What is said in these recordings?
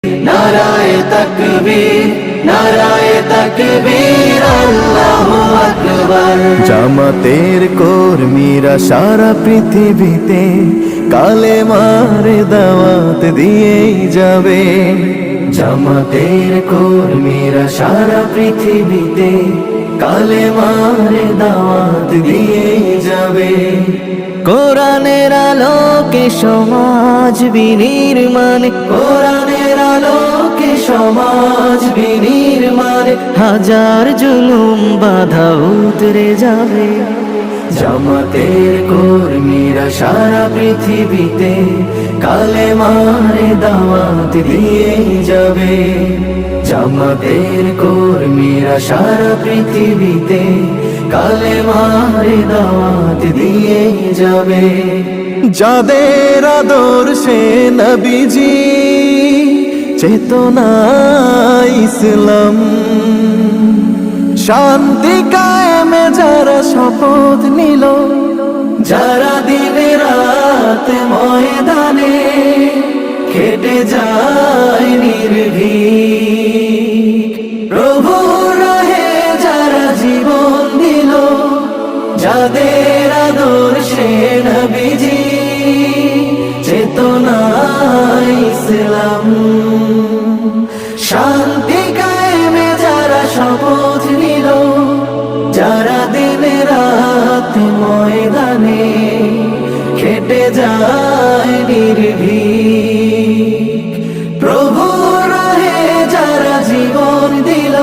নারায়ে তাকবীর, নারায়ে তাকবীর, আল্লাহু আকবার। জামাতের কর্মীরা সারা পৃথিবীতে কালেমার দাওয়াত দিয়েই যাবে। জামাতের কর্মীরা সারা পৃথিবীতে কালেমার দাওয়াত দিয়েই যাবে। কোরআনের আলোকে সমাজ বিনির্মাণ, কোরআনের আলোকে সমাজ বিনির্মাণ, হাজার জুলুম বাধা উতরে যাবে। জামাতের কর্মীরা সারা পৃথিবীতে কালেমার দাওয়াত দিয়েই যাবে। জামাতের কর্মীরা সারা পৃথিবীতে কালেমার দাওয়াত দিয়েই যাবে। যাদের আদর্শে নবীজি চেতনা ইসলাম, শান্তি কায়েমে যারা শপথ নিল, যারা দিনে রাত ময়দানে খেটে যায় নির্ভীক, প্রভুর রাহে যারা জীবন দিল, যাদের আদর্শে নবীজি চেতনা ইসলাম, শান্তি কায়েমে যারা শপথ নিল, যারা দিনে রাত ময়দানে খেটে যায় নির্ভীক, প্রভুর রাহে যারা জীবন দিল,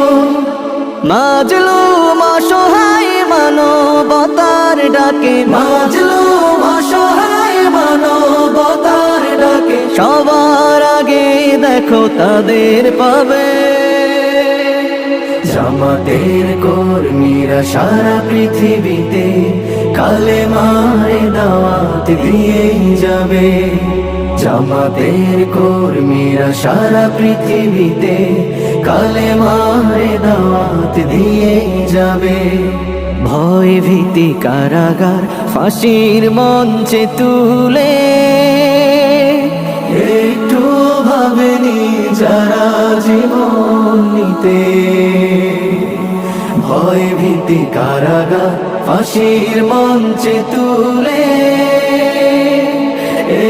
মাজলুম অসহায় মানবতার ডাকে, মাজলুম অসহায় মানবতার ডাকে, সবার আগে দেখো তাদের পাবে। জামাতের কর্মীরা সারা পৃথিবীতে কালেমার দাওয়াত দিয়েই যাবে। জামাতের কর্মীরা সারা পৃথিবীতে কালেমার দাওয়াত দিয়েই যাবে। ভয় ভীতি কারাগার ফাঁসির মঞ্চে তুলে একটু ভাবেনি যারা জীবন নিতে। ভয় ভীতি কারাগার ফাঁসির মঞ্চে তুলে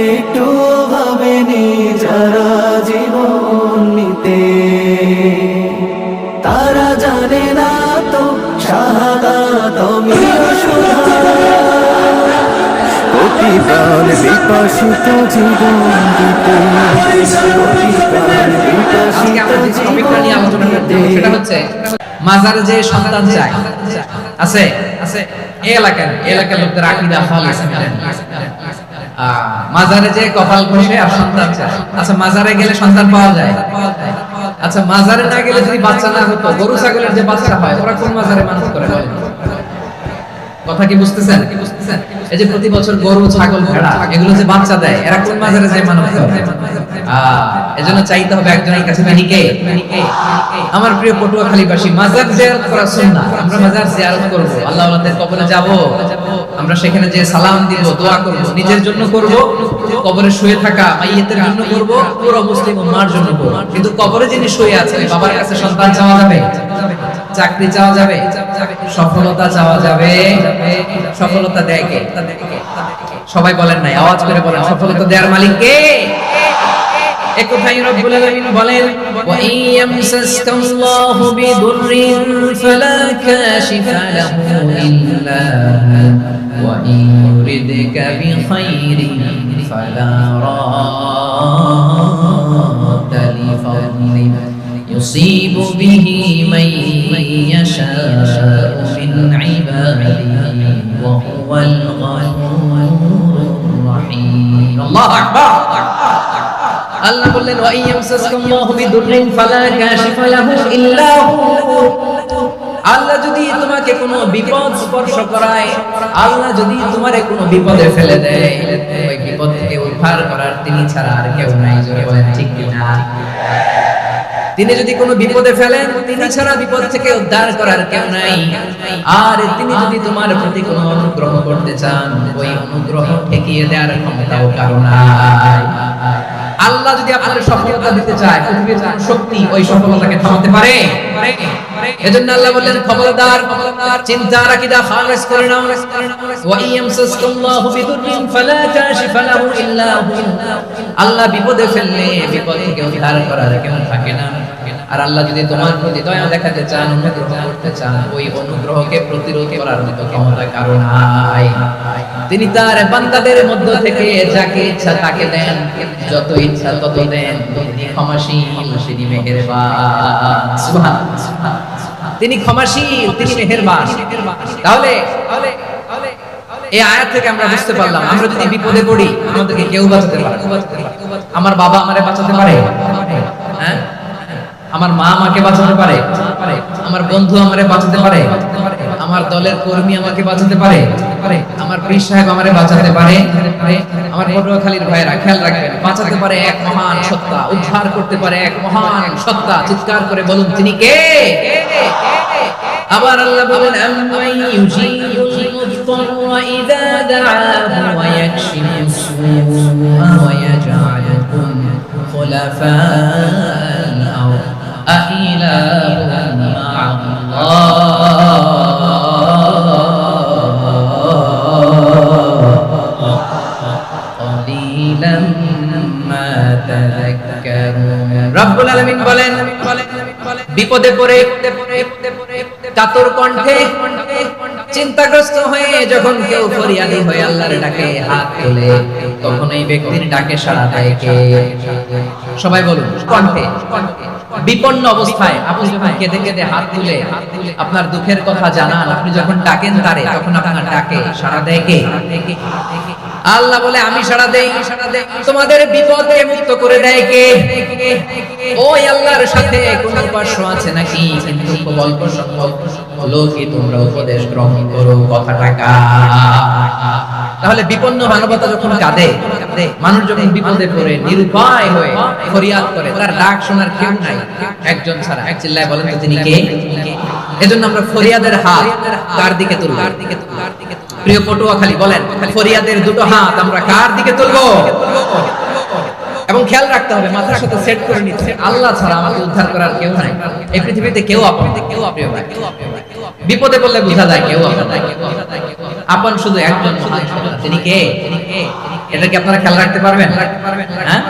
একটু ভাবেনি যারা জীবন নিতে। তারা জানে না তো শাহাদাত মিরসুরা, কোটি প্রাণ বিপাসিত জীবন দিতে, কোটি প্রাণ বিপাসিত জীবন দিতে। সেটা হচ্ছে মাজারে যে সন্তান চায় আছে এই এলাকার লোকদের আকীদা খালিস মিলেন। মাজারে যে কপাল ঘষে আর সন্তান চায়। আচ্ছা মাজারে গেলে সন্তান পাওয়া যায়? আচ্ছা মাজারে না গেলে যদি বাচ্চা না হতো, গরু ছাগলের যে বাচ্চা হয় ওরা কোন মাজারে মানুষ করে? কথা কি বুঝতেছেন? এই যে প্রতি বছর গরু ছাগল ভেড়া এগুলো যে বাচ্চা দেয় এরা কোন মাজারে যে মানুষ করে? এজন্য চাইতে হবে একজনের কাছে কে? আমার প্রিয় পটুয়াখালীবাসী, মাজার জিয়ারত করা সুন্নাহ। আমরা মাজার জিয়ারত করব, আল্লাহ ওয়ালাদের কবরে যাব, আমরা সেখানে যে সালাম দিব, দোয়া করব, নিজের জন্য করব, কবরে শুয়ে থাকা মাইয়িতের জন্য করব, পুরো মুসলিম উম্মাহর জন্য করব। কিন্তু কবরে যিনি শুয়ে আছেন বাবার কাছে সন্তান চাওয়া যাবে? চাকরি চাওয়া যাবে? সফলতা চাওয়া যাবে? সফলতা দেয় কে? সবাই বলেন নাই, আওয়াজ করে বলেন, সফলতা দেওয়ার মালিক কে? একথাই রব্বুল আলামিন বলেন, ওয়া ইয়ামসাসকাল্লাহু বিদুররিন ফালা কাশিফা লাহু ইল্লা ওয়া ইউরিদকা বিখাইরিন ফালা রাদ্দা লিফadliহি ইউসিবু বিহি মান ইয়াশাউ মিন ইবাদিহি ওয়া হুয়াল গফুরুর রাহিম। আল্লাহু আকবার। আল্লাহ বললেন, ওয়া ইয়ামসাসকাল্লাহু বিদুররিন ফালা কাশিফা লাহু ইল্লা হু। আল্লাহ যদি তোমাকে কোনো বিপদ স্পর্শ করায়, আল্লাহ যদি তোমারে কোনো বিপদে ফেলে দেয়, ওই বিপদ থেকে উদ্ধার করার তিনি ছাড়া আর কেউ নাই। জোরে বলেন ঠিক কি না? তিনি যদি কোনো বিপদে ফেলেন, তিনি ছাড়া বিপদ থেকে উদ্ধার করার কেউ নাই। আর তিনি যদি তোমার প্রতি কোনো অনুগ্রহ করতে চান, ওই অনুগ্রহ ঠেকিয়ে দেওয়ার ক্ষমতাও কারো নাই। আল্লাহ যদি আপনাদের সফলতা দিতে চায়, পৃথিবীর কোন শক্তি ওই সফলতাকে থামাতে পারে? এজন্য আল্লাহ বললেন, খবরদার চিন্তার আকীদা খালেস করে নাও। ওয়া ইয়ামসাসকাল্লাহু বিদুররিন ফালা কাশিফা লাহু ইল্লা হু। আল্লাহ বিপদে ফেললে বিপদ থেকে উদ্ধার করার কেউ থাকে না। আর আল্লাহ যদি তোমার প্রতি দয়া দেখাতে চান, অনুগ্রহ করতে চান, ওই অনুগ্রহকে প্রতিরোধ করার মতো ক্ষমতা কারো নাই। তিনি তার বান্দাদের মধ্য থেকে যাকে ইচ্ছা তাকে দেন, যত ইচ্ছা তত দেন। তিনি ক্ষমাশীল, তিনি মেহেরবান। সুবহানাল্লাহ। তিনি ক্ষমাশীল, তিনি মেহেরবান। তাহলে এই আয়াত থেকে আমরা বুঝতে পারলাম, আমরা যদি বিপদে পড়ি আমাদেরকে কেউ বাঁচাতে পারে। আমার বাবা আমারে বাঁচাতে পারে, হ্যাঁ? আমার মা আমাকে বাঁচাতে পারে, আমার বন্ধু আমারে বাঁচাতে পারে, আমার দলের কর্মী আমাকে বাঁচাতে পারে, আমার পীর সাহেব আমারে বাঁচাতে পারে, আমার পটুয়াখালীর ভাইরা খেয়াল রাখবেন, বাঁচাতে পারে এক মহান সত্তা, উদ্ধার করতে পারে এক মহান সত্তা। চিৎকার করে বলুন, তিনি কে? আবার আল্লাহ বলেন, আম্মান ইউজিবুল মুদতাররা ইযা দাআহু ওয়া ইয়াকশিফুস সুআ ওয়া ইয়াজআলুকুম খুলাফা'আল আরদ আইলাহুম মা'আল্লাহ ক্বালিলাম মা তাযাক্কারুন। রব্বুল আলামিন বলেন, বিপদে পড়ে কাতর কণ্ঠে চিন্তাগ্রস্ত হয়ে যখন কেউ ফরিয়াদি হয়ে আল্লাহর ডাকে হাত তোলে, তখন এই ব্যক্তির ডাকে সাড়া দেয় কে? সবাই বলুন, কণ্ঠে। বিপন্ন অবস্থায় আপনি যখন কেঁদে কেঁদে হাত তুলে আপনার দুঃখের কথা জানান, আপনি যখন ডাকেন তারে, তখন আপনার ডাকে সাড়া দেয় কে? আল্লাহ বলে, আমি সাড়া দেই। তোমাদের বিপদকে মুক্ত করে দেয় কে? ওই আল্লাহর সাথে কোন উপাস্য আছে নাকি? কিন্তু খুব অল্প সংখ্যক লোকই তোমরা উপদেশ গ্রহণ করো। কথাটা কার? তাহলে বিপন্ন মানবতা যখন কাঁদে, মানুষ যখন বিপদে পড়ে নিরুপায় হয়ে ফরিয়াদ করে, তার ডাক শোনার কেউ নাই একজন ছাড়া। এক চিল্লায় বলেন তো, তিনি কে? এজন্য আমরা ফরিয়াদের হাত কার দিকে তুলব? প্রিয় পটুয়াখালী বলেন, ফরিয়াদের দুটো হাত আমরা কার দিকে তুলবো? এবং খেয়াল রাখতে হবে, মাথার সাথে সেট করে নিতে, আল্লাহ ছাড়া আমাকে উদ্ধার করার কেউ নাই এই পৃথিবীতে। কেউ আপন, বিপদে পড়লে বোঝা যায় কেউ আপন নাই। আপন শুধু একজন, তিনি কে? এটা কি আপনারা খেয়াল রাখতে পারবেন? হ্যাঁ,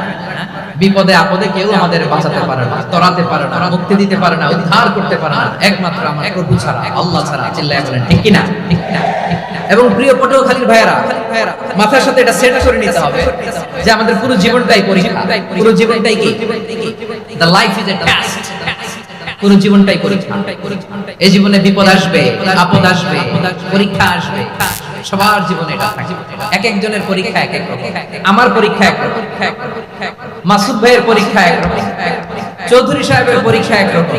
বিপদে আপদে কেউ আমাদের বাঁচাতে পারে না, তরাতে পারে না, মুক্তি দিতে পারে না, উদ্ধার করতে পারে না, একমাত্র আমার প্রভু ছাড়া, আল্লাহ ছাড়া। চিল্লায় বলেন ঠিক কিনা? এবং প্রিয় পটুয়াখালীর ভাইয়েরা, মাথার সাথে এটা সেট করে নিতে হবে যে আমাদের পুরো জীবনটাই পরীক্ষা। পুরো জীবনটাই কি? The life is a test. পুরো জীবনটাই পরীক্ষা। এই জীবনে বিপদ আসবে, আপদ আসবে, পরীক্ষা আসবে, সবার জীবনে এটা থাকে। এক একজনের পরীক্ষা এক এক রকম। আমার পরীক্ষা এক রকম, মাসুদ ভাইয়ের পরীক্ষা এক রকম, চৌধুরী সাহেবের পরীক্ষা এক রকম,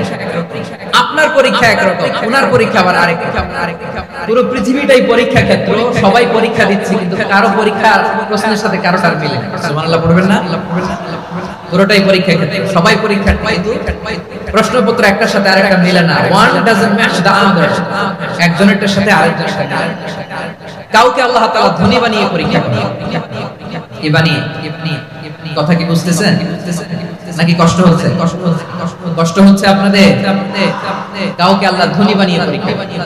আপনার পরীক্ষা এক রকম, ওনার পরীক্ষা আবার আরেক রকম। পুরো পৃথিবীটাই পরীক্ষা ক্ষেত্র, সবাই পরীক্ষা দিচ্ছে, কিন্তু কারো পরীক্ষার প্রশ্নের সাথে কারোটার মিলে না। সুবহানাল্লাহ পড়বেন না? পুরোটাই পরীক্ষা ক্ষেত্র, সবাই পরীক্ষা, কিন্তু প্রশ্নপত্র একটার সাথে আরেকটা মিলে না। One doesn't match the other. একজনেরটার সাথে আরেকজনের সাথে। কাউকে আল্লাহ তাআলা ধনী বানিয়ে পরীক্ষা করেন। কি বানিয়ে? কথা কি বুঝতেছেন নাকি কষ্ট হচ্ছে? কষ্ট হচ্ছে আপনাদের? কাউকে আল্লাহ ধনী বানিয়ে পরীক্ষা করেন,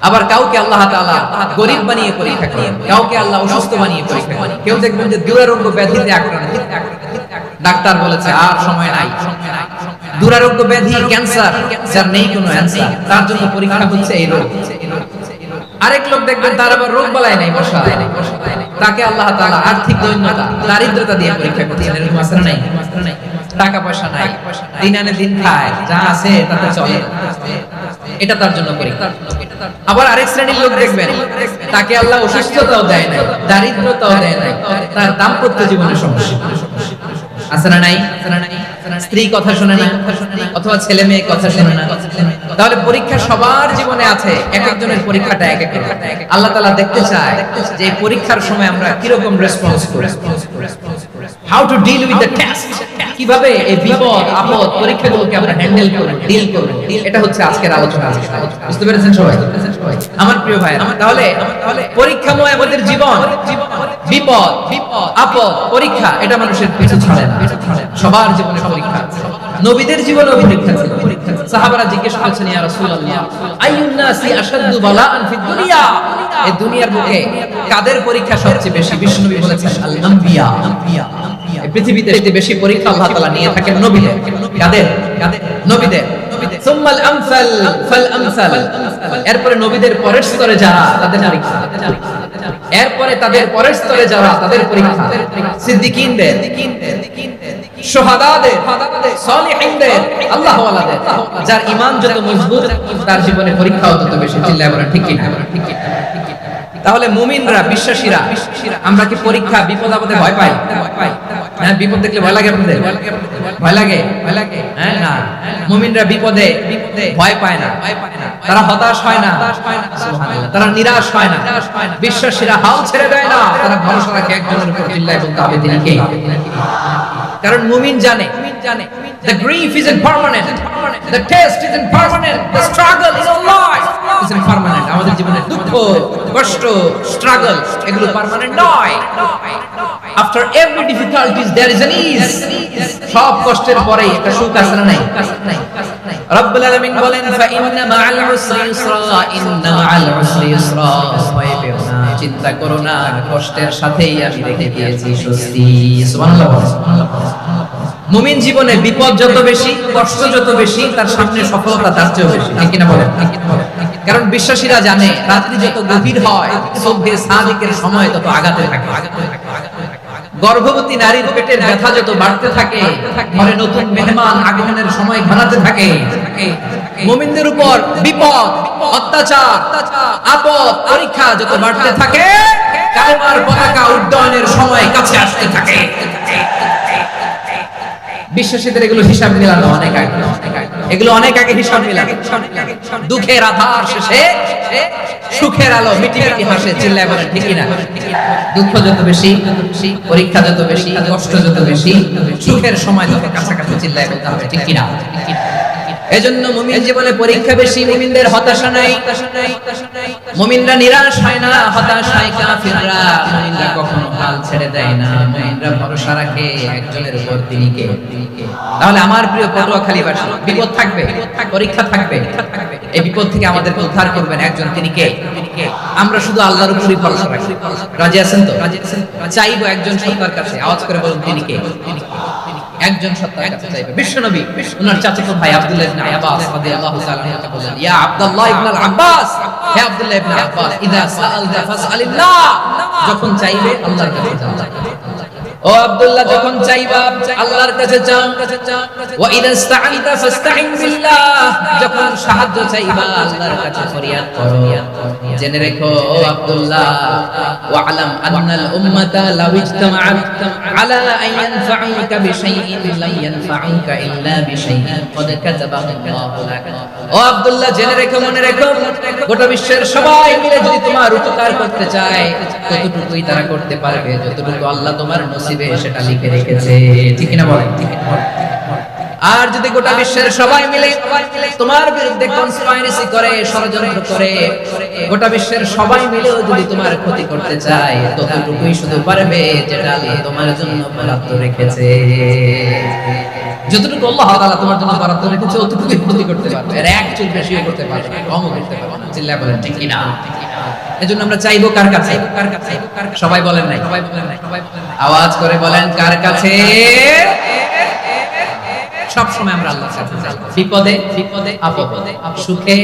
আবার কাউকে আল্লাহ তাআলা গরীব বানিয়ে পরীক্ষা করেন, কাউকে আল্লাহ অসুস্থ বানিয়ে পরীক্ষা করেন। কেউ দেখবেন যে দুরারোগ্য ব্যাধিতে আক্রান্ত, ডাক্তার বলেছে আর সময় নাই। দুরারোগ্য ব্যাধি, ক্যান্সার, যার নেই কোনো অ্যানসার, তার জন্য পরীক্ষা হচ্ছে এই রোগ। আরেক লোক দেখবেন তার আবার রোগ বালাই নাই, বসা, তাকে আল্লাহ তাআলা আর্থিক দৈন্যতা, দারিদ্রতা দিয়ে পরীক্ষা করছেন। এরকম আছে না নাই? টাকা পয়সা নাই, দিন আনে দিন খায়, যা আছে তাতে চলে, এটা তার জন্য পরীক্ষা। আবার আরেক শ্রেণীর লোক দেখবেন তাকে আল্লাহ অসুস্থতাও দেয় নাই, দারিদ্রতাও দেয় নাই, তার দাম্পত্য জীবনের সমস্যা আছে না নাই? স্ত্রী কথা শোনে না, অথবা ছেলে মেয়ে কথা শোনে না। তাহলে পরীক্ষা সবার জীবনে আছে, এক একজনের পরীক্ষাটা এক এক। আল্লাহ তাআলা দেখতে চায় যে এই পরীক্ষার সময় আমরা কিরকম রেসপন্স করি, how to deal with the test, কিভাবে এই বিপদ আপদ পরীক্ষাগুলোকে আমরা হ্যান্ডেল করব, ডিল করব। এটা হচ্ছে আজকের আলোচনা। বুঝতে পেরেছেন সবাই? আমার প্রিয় ভাইরা, তাহলে পরীক্ষাময় আমাদের জীবন, বিপদ আপদ পরীক্ষা এটা মানুষের পিছু ছাড়ে না, সবার জীবনে পরীক্ষা আছে। নবীদের জীবনেও পরীক্ষা ছিল। সাহাবারা জিজ্ঞেস করেছেন, ইয়া রাসূলুল্লাহ আইয়ুন নাসি আশাদ্দু বালাআন ফিদ দুনিয়া, এই দুনিয়ার বুকে কাদের পরীক্ষা সবচেয়ে বেশি? বিশ্বনবী বলেছেন আল আম্বিয়া, এই পৃথিবীতে বেশি পরীক্ষা আল্লাহ তাআলা নিয়ে থাকেন নবীদের। কাদের? নবীদের। সুম্মাল আমসাল ফাল আমসাল, এরপরে নবীদের পরের স্তরে যারা তাদের পরীক্ষা, এরপরে তাদের পরের স্তরে যারা তাদের পরীক্ষা, সিদ্দিকীনদের, শুহাদাদের, সালিহিনদের, আল্লাহ ওয়ালাদের। যার ঈমান যত মজবুত তার জীবনে পরীক্ষাও তত বেশি। চিল্লায় বলেন ঠিক কি না? তাহলে মুমিনরা, বিশ্বাসীরা, আমরা কি পরীক্ষা বিপদ আপদে ভয় পাই? হ্যাঁ, বিপদ দেখলে ভয় লাগে আপনাদের? ভয় লাগে? হ্যাঁ, না, মুমিনরা বিপদে ভয় পায় না, তারা হতাশ হয় না, সুবহানাল্লাহ, তারা নিরাশ হয় না। বিশ্বাসীরা হাল ছেড়ে দেয় না, তারা ভরসা রাখে একজনের উপর। চিল্লায় বলতে হবে তিনি কে? কারণ মুমিন জানে the grief isn't permanent, the test isn't permanent, the struggle in our life isn't permanent. আমাদের জীবনে দুঃখ, কষ্ট, struggle এগুলো পার্মানেন্ট নয়। After every difficulties there is an ease. সব কষ্টের পরে একটা সুখ আছে না নাই? রব্বুল আলামিন বলেন ফা ইন্না মাআল উসরি ইসরা, ইন্না মাআল উসরি ইসরা, ভয় পেও না, চিন্তা করো না, কষ্টের সাথেই আমি রেখে দিয়েছি স্বস্তি। সুবহানাল্লাহ। মুমিন জীবনে বিপদ যত বেশি, কষ্ট যত বেশি, তার সামনে সফলতা তার চেয়েও বেশি। ঠিক কিনা বলেন? কারণ বিশ্বাসীরা জানে রাত্রি যত গভীর হয়, সুবহে সাদিকের সময় তত আগাতে থাকে। গর্ভবতী নারীর পেটের ব্যথা যত বাড়তে থাকে, ঘরে নতুন মেহমান আগমনের সময় ঘনাতে থাকে। মুমিনদের উপর বিপদ, অত্যাচার, আপদ, পরীক্ষা যত বাড়তে থাকে, কালেমার পতাকা উড্ডয়নের সময় কাছে আসতে থাকে। বিশ্বাসীদের এগুলো হিসাব মিলানো অনেক আগে, এগুলো অনেক আগে হিসাব মিলানো। দুঃখের আধার শেষে সুখের আলো মিটি মিটি হাসে। চিল্লায় বলেন ঠিক কি না? দুঃখ যত বেশি, পরীক্ষা যত বেশি, কষ্ট যত বেশি, সুখের সময় তত কাছাকাছি। চিল্লায় বলতে হবে ঠিক কি না? এজন্য মুমিন জীবনে পরীক্ষা বেশি, মুমিনদের হতাশা নাই, মুমিনরা নিরাশ হয় না, হতাশ হয় কাফিররা। মুমিনরা কখনো হাল ছেড়ে দেয় না, মুমিনরা ভরসা রাখে একজনের উপর, তিনি কে? তাহলে আমার প্রিয় পটুয়াখালীবাসী, বিপদ থাকবে, পরীক্ষা থাকবে, এই বিপদ থেকে আমাদেরকে উদ্ধার করবেন একজন, তিনি কে? আমরা শুধু আল্লাহর উপরই ভরসা রাখি। রাজি আছেন তো? চাইবো একজন সত্তার কাছে, আওয়াজ করে বলুন তিনি কে? একজন সত্তার কাছে চাইবে। বিশ্বনবী ওনার চাচাতো ভাই আব্দুল্লাহ ইবনে আব্বাস রাদিয়াল্লাহু তাআলা আনহু বলেন, ইয়া আব্দুল্লাহ ইবনে আব্বাস, হে আব্দুল্লাহ ইবনে আব্বাস, ইযা সাআলতা ফাসআলিল্লাহ, যখন চাইবে আল্লাহর কাছে চাও। ও আব্দুল্লাহ, যখন চাইবা আল্লাহর কাছে চাও। ওয়া ইযা ইসতাআনতা ফাসতাইন বিল্লাহ, যখন সাহায্য চাইবা আল্লাহর কাছে ফরিয়াদ করো। জেনে রেখো ও আব্দুল্লাহ, ওয়া আলাম আন্নাল উম্মাতা লাউ ইজতামাআত আলা আন ইয়ানফাউকা বিশাইইন লা ইয়ানফাউকা ইল্লা বিশাইইন ক্বাদ কাতাবাহু আল্লাহু লাক। ও আব্দুল্লাহ, জেনে রেখো, মনে রেখো, গোটা বিশ্বের সবাই মিলে যদি তোমার উপকার করতে চায়, ততটুকুই তারা করতে পারবে যতটুকু আল্লাহ তোমার নসিবে সেটা লিখে রেখেছে। ঠিক না বলেন? আর যদি গোটা বিশ্বের সবাই মিলে তোমার বিরুদ্ধে কনস্পাইরেসি করে, ষড়যন্ত্র করে, গোটা বিশ্বের সবাই মিলেও যদি তোমার ক্ষতি করতে চায়, ততটুকুই শুধু পারবে যেটা আল্লাহ তোমার জন্য বরাদ্দ রেখেছে। যতটুকু আল্লাহ তাআলা তোমার জন্য বরাদ্দ রেখেছে, ততটুকুই ক্ষতি করতে পারবে, আর এক চুল বেশিও করতে পারবে না, কমও করতে পারবে না। চিল্লায় বলেন ঠিক কি না? এজন্য আমরা চাইবো কার কাছে? সবাই বলেন নাই? আওয়াজ করে বলেন কার কাছে? সব সময় আমরা আল্লাহর কাছে চাই, বিপদে আপদে, সুখে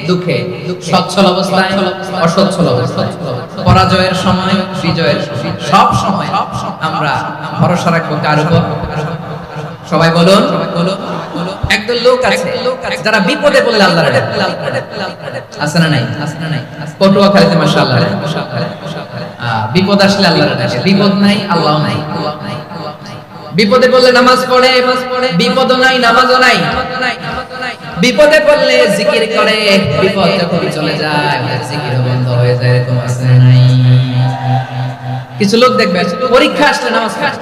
দুঃখে, সচ্ছল অবস্থায় অসচ্ছল অবস্থায়, পরাজয়ের সময় বিজয়ের সময়, সব সময় আমরা ভরসা রাখবো কার উপর? সবাই বলুন। একদল লোক আছে যারা বিপদে পড়লে আল্লাহর ডাকে। আছে না নাই? পটুয়াখালীতে মাশাআল্লাহ বিপদ আসলে আল্লাহর ডাকে, বিপদ নাই আল্লাহও নাই। বিপদে পড়লে নামাজ পড়ে, বিপদও নাই নামাজও নাই। বিপদে পড়লে জিকির করে, বিপদ যখন চলে যায় জিকির বন্ধ হয়ে যায়। এরকম আছে না নাই? কিছু লোক দেখবে পরীক্ষা আসলে নামাজ পড়ে,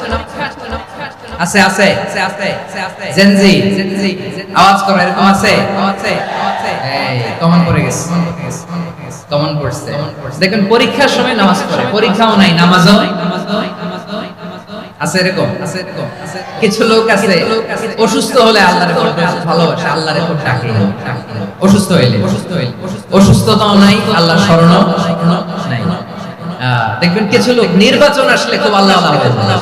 আছে আছে জেনজি আওয়াজ করো, এরকম আছে? এই কমন পড়ে গেছে, কমন পড়ছে। দেখুন পরীক্ষার সময় নামাজ পড়ে, পরীক্ষাও নাই নামাজও আছে, এরকম কিছু লোক আছে অসুস্থ হলে আল্লাহর পড়তে ভালোবাসে, আল্লাহর পড়তে ডাকে, অসুস্থ হইলে অসুস্থতাও নাই, আল্লাহর শরণও নাই। দেখবেন কিছু লোক নির্বাচন আসলে খুব আল্লাহ আল্লাহ হয়ে যায়।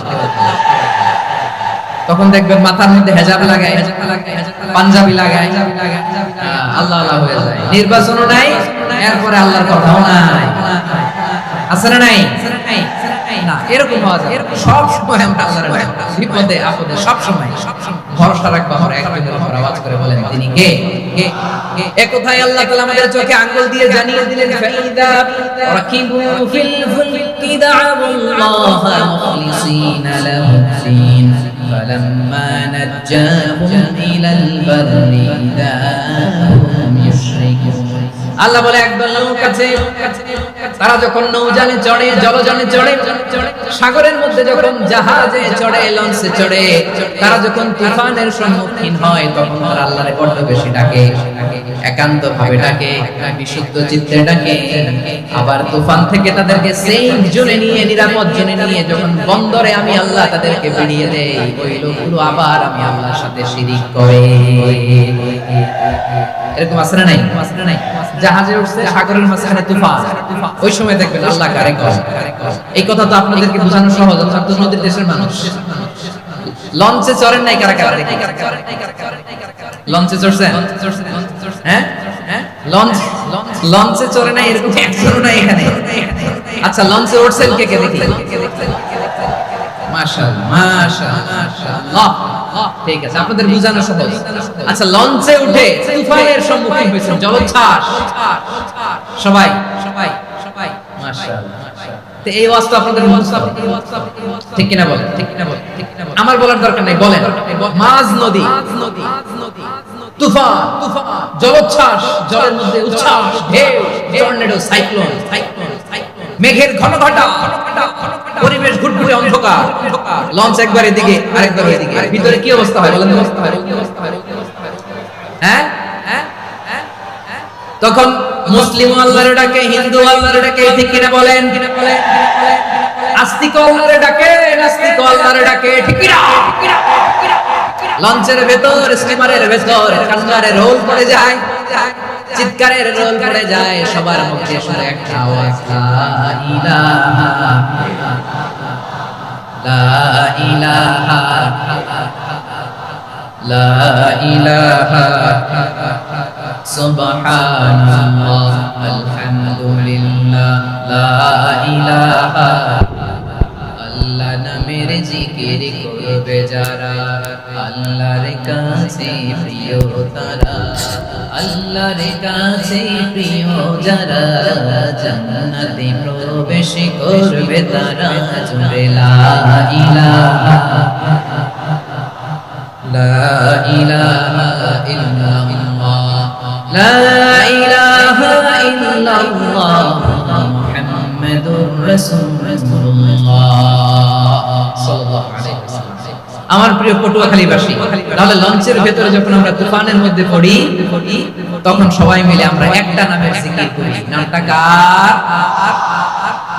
তখন দেখবেন মাথার মধ্যে হেজাব লাগায়, পাঞ্জাবি লাগায়, আল্লাহ আল্লাহ হয়ে যায়। নির্বাচনও নাই, এরপরে আল্লাহর কথাও নাই। আছে না নাই? না, এরকম হওয়া যায়। সব সময় আমরা আল্লাহর বিপদে আপদে সব সময় ভরসা রাখবো আমরা একজনের উপর। আওয়াজ করে বলেন তিনি কে? এ কথাই আল্লাহ তাআলা আমাদের চোখে আঙ্গুল দিয়ে জানিয়ে দিলেন, ফাইদা রাকিবু ফিল ফুলকি দা'আল্লাহা মুখলিসিনা লাহুদ্দিন ফালাম্মা নাজ্জাহুম ইলাল বাররি ইদাহুম ইউশরিকুন। আল্লাহ বলে একদল লোক আছে, তারা যখন নৌযানে চড়ে, জলযানে চড়ে, সাগরের মধ্যে যখন জাহাজে চড়ে, লঞ্চে চড়ে, তারা যখন তুফানের সম্মুখীন হয়, তখন তারা আল্লাহরে বড় বেশি ডাকে, একান্ত ভাবে ডাকে, বিশুদ্ধ চিত্তে ডাকে। আবার তুফান থেকে তাদেরকে সেফ জোনে নিয়ে, নিরাপদ জোনে নিয়ে যখন বন্দরে আমি আল্লাহ তাদেরকে বেরিয়ে দেই, ওই লোকগুলো আবার আমি আল্লাহর সাথে শিরিক করে। এরকম আছে না নাই? জাহাজে উঠছে, সাগরের মাঝখানে তুফান, ওই সময় দেখবেন আল্লাহ কারে কয়। এই কথা তো আপনাদেরকে বোঝানো সহজ, আপনারা তো নদীর দেশের মানুষ। লঞ্চে চড়েন নাই কারা কারা? দেখি লঞ্চে চড়ছেন? হ্যাঁ, লঞ্চে চড়ে নাই এরকম একজনও নাই এখানে। আচ্ছা, লঞ্চে উঠছেন কে কে? দেখি। মাশাআল্লাহ, মাশাআল্লাহ, ঠিক আছে, আপনাদের বোঝানো সহজ। আচ্ছা, লঞ্চে উঠে তুফানের সম্মুখীন হয়েছেন, জলোচ্ছ্বাস, সবাই মাশাআল্লাহ। তো এই ওয়াজটা আপনাদের মুস্তাফ, ঠিক কিনা বলেন? আমার বলার দরকার নাই, বলেন। মাঝ নদী, তুফান, জলোচ্ছ্বাস, জলের মধ্যে উচ্ছ্বাস, ঢেউ, টর্নেডো, সাইক্লোন, মেঘের ঘন ঘটা, পরিবেশ ঘুটঘুটে অন্ধকার, লঞ্চ একবার এদিকে আরেকবার এদিকে, ভিতরে কি অবস্থা হয় বলেন? হ্যাঁ, তখন মুসলিম আল্লাহর ডাকে, হিন্দু আল্লাহর ডাকে, ঠিক কিনা বলেন? আস্তিক আল্লাহর ডাকে, নাস্তিক আল্লাহর ডাকে, ঠিক কিনা? লঞ্চের ভেতর, স্টিমারের ভেতর কান্নারের রোল পড়ে যায়, চিৎকারের রোল পড়ে যায়, সবার মুখে শুধু একটা আওয়াজ, লা ইলাহা, লা ইলাহা, লা ইলাহা, সুবহানাল্লাহ, আলহামদুলিল্লাহ, লা ইলাহা। আল্লাহ নামের জিকির করবে যারা, আল্লাহর কাছে প্রিয় তারা, আল্লাহর কাছে প্রিয় যারা, জান্নাতে প্রবেশ করবে তারা। জোরে লা ইলাহা, লা ইলাহা ইল্লাল্লাহ, লা ইলাহা ইল্লাল্লাহ, মুহাম্মাদুর রাসূলুল্লাহ সাল্লাল্লাহু আলাইহি ওয়াসাল্লাম। আমার প্রিয় পটুয়াখালীবাসী, তাহলে লঞ্চের ভেতরে যখন আমরা তুফানের মধ্যে পড়ি, তখন সবাই মিলে আমরা একটা নামের জিকির করি। নামটা কার?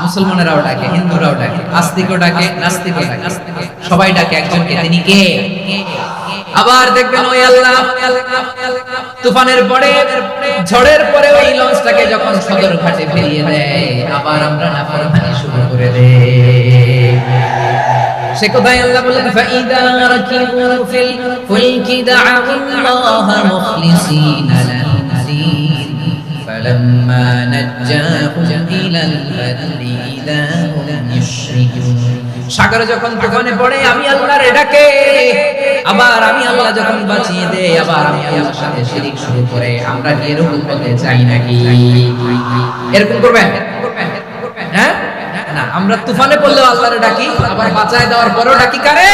মুসলমানেরাও ডাকে, হিন্দুরাও ডাকে, আস্তিকও ডাকে, নাস্তিকও ডাকে, সবাই ডাকে একজনকে, তিনি কে? আবার দেখবেন ওই আল্লাহ তুফানের পরে, ঝড়ের পরে ওই লঞ্চটাকে যখন সদর ঘাটে ফিরিয়ে দেয়, আবার আমরা নাফরমানি শুরু করে দেই। সে কথাই আল্লাহ বলেন, ফাইদা রাকিবু ফিল ফুলকি দা'আল্লাহা মুখলিসিনা লাহুদ্দিন ফালাম্মা নাজ্জাহুম ইলাল বাররি ইদাহুম ইউশরিকুন। সাগরে যখন তুফানে পড়ে আমি আল্লাহর ডাকে, আবার আমি আল্লাহ যখন বাঁচিয়ে দেই, আবার আমি আল্লাহর সাথে শিরিক শুরু করে। আমরা কি এরকম করতে চাই নাকি? এরকম করবেন? হ্যাঁ না, আমরা তুফানে পড়লেও আল্লাহরে ডাকি, আবার বাঁচায় দেওয়ার পরেও ডাকি কারে?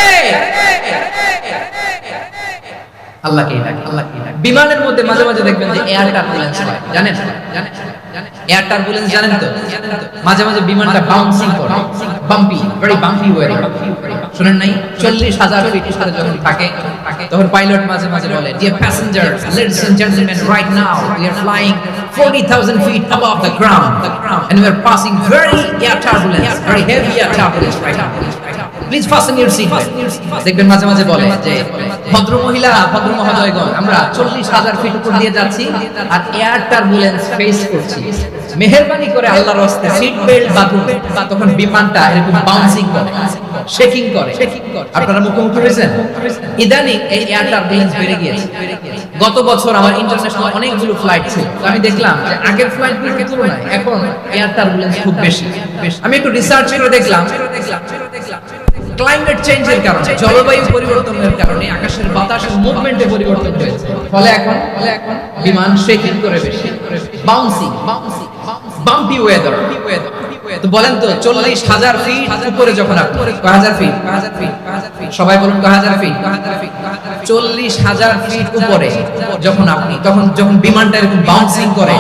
আল্লাহকে ডাকি। বিমানের মধ্যে মাঝে মাঝে দেখবেন যে এয়ার টার্বুলেন্স হয়, জানেন? এয়ার টার্বুলেন্স জানেন তো? মাঝে মাঝে বিমানটা বাউন্সিং করে, বাম্পি, ভেরি বাম্পি ওয়ে। শুনেন নাই? 40,000 ফিট উপরে যখন থাকে তখন পাইলট মাঝে মাঝে বলে, dear passengers, ladies and gentleman, right now we are flying 40,000 feet above the ground and we are passing very air turbulence, very heavy air turbulence right now. Please fasten your seat belt. দেখবেন মাঝে মাঝে বলে যে ভদ্র মহিলা, ভদ্র মহোদয়গণ, আমরা 40,000 ফিট উপর দিয়ে যাচ্ছি আর এয়ার টার্বুলেন্স ফেস করছি, মেহেরবানি করে আল্লাহর রাস্তে সিট বেল্ট বাঁধুন। তখন বিমানটা এরকম বাউন্সিং করে, শেকিং করে। আপনারা মুখোমুখি হয়েছেন? ইদানিং এই এয়ার টার্বুলেন্স বেড়ে গিয়েছে। গত বছর আমার ইন্টারন্যাশনাল অনেকগুলো ফ্লাইট ছিল, আমি দেখলাম যে আগের ফ্লাইটগুলোর তুলনায় এখন এয়ার টার্বুলেন্স খুব বেশি। আমি একটু রিসার্চ করে দেখলাম ক্লাইমেট চেঞ্জের কারণে, জলবায়ু পরিবর্তনের কারণে আকাশের বাতাসের মুভমেন্টে পরিবর্তন হয়েছে। ফলে এখন বিমান শেকিং করে, বেশি বাউন্সিং, বাম্পি ওয়েদার। তো বলেন তো 40,000 ফিট উপরে যখন আপনি, কয় হাজার ফিট, সবাই বলুন কয় হাজার ফিট, 40,000 ফিট উপরে যখন আপনি, তখন যখন বিমানটা এরকম বাউন্সিং করে,